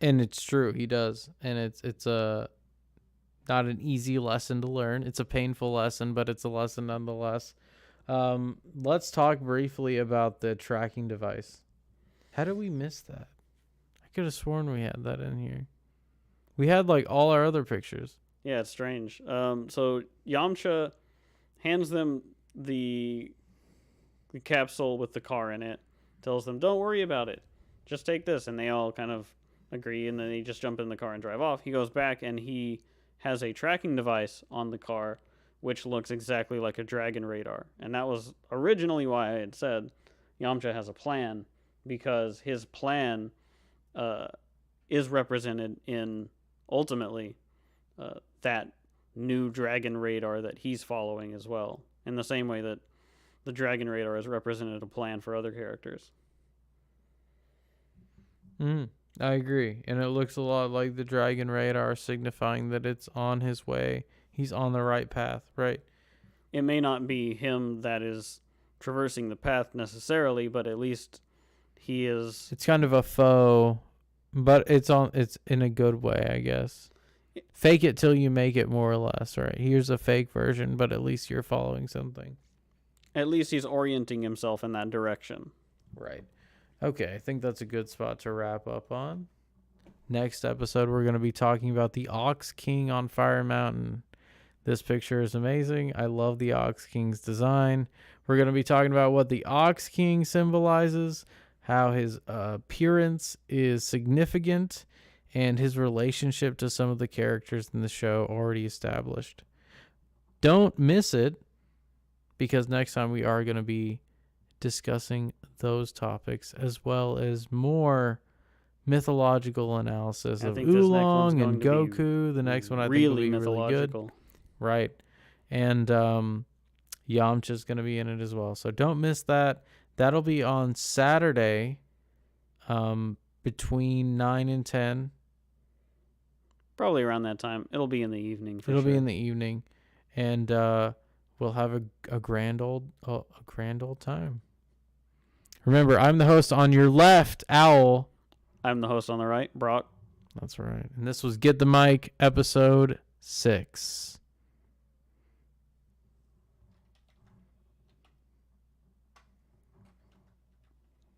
And it's true, he does. And it's not an easy lesson to learn. It's a painful lesson, but it's a lesson nonetheless. Let's talk briefly about the tracking device. How did we miss that? I could have sworn we had that in here. We had like all our other pictures. Yeah, it's strange. So Yamcha hands them the capsule with the car in it, tells them, don't worry about it. Just take this. And they all kind of agree, and then they just jump in the car and drive off. He goes back, and he has a tracking device on the car, which looks exactly like a dragon radar. And that was originally why I had said Yamcha has a plan, because his plan is represented in, ultimately, that new dragon radar that he's following as well, in the same way that the dragon radar has represented a plan for other characters. I agree. And it looks a lot like the dragon radar, signifying that it's on his way. He's on the right path, right? It may not be him that is traversing the path necessarily, but at least he is. It's kind of a faux, but it's in a good way, I guess. Fake it till you make it, more or less, right? Here's a fake version, but at least you're following something. At least he's orienting himself in that direction. Right. Okay, I think that's a good spot to wrap up on. Next episode, we're going to be talking about the Ox King on Fire Mountain. This picture is amazing. I love the Ox King's design. We're going to be talking about what the Ox King symbolizes, how his appearance is significant, and his relationship to some of the characters in the show already established. Don't miss it, because next time we are going to be discussing those topics, as well as more mythological analysis of Oolong and Goku. The next one I think will be really good. Right. And Yamcha's going to be in it as well. So don't miss that. That'll be on Saturday between 9 and 10. Probably around that time. It'll be in the evening. It'll be in the evening. And we'll have a grand old time. Remember, I'm the host on your left, Owl. I'm the host on the right, Brok. That's right. And this was Get the Mic, episode 6.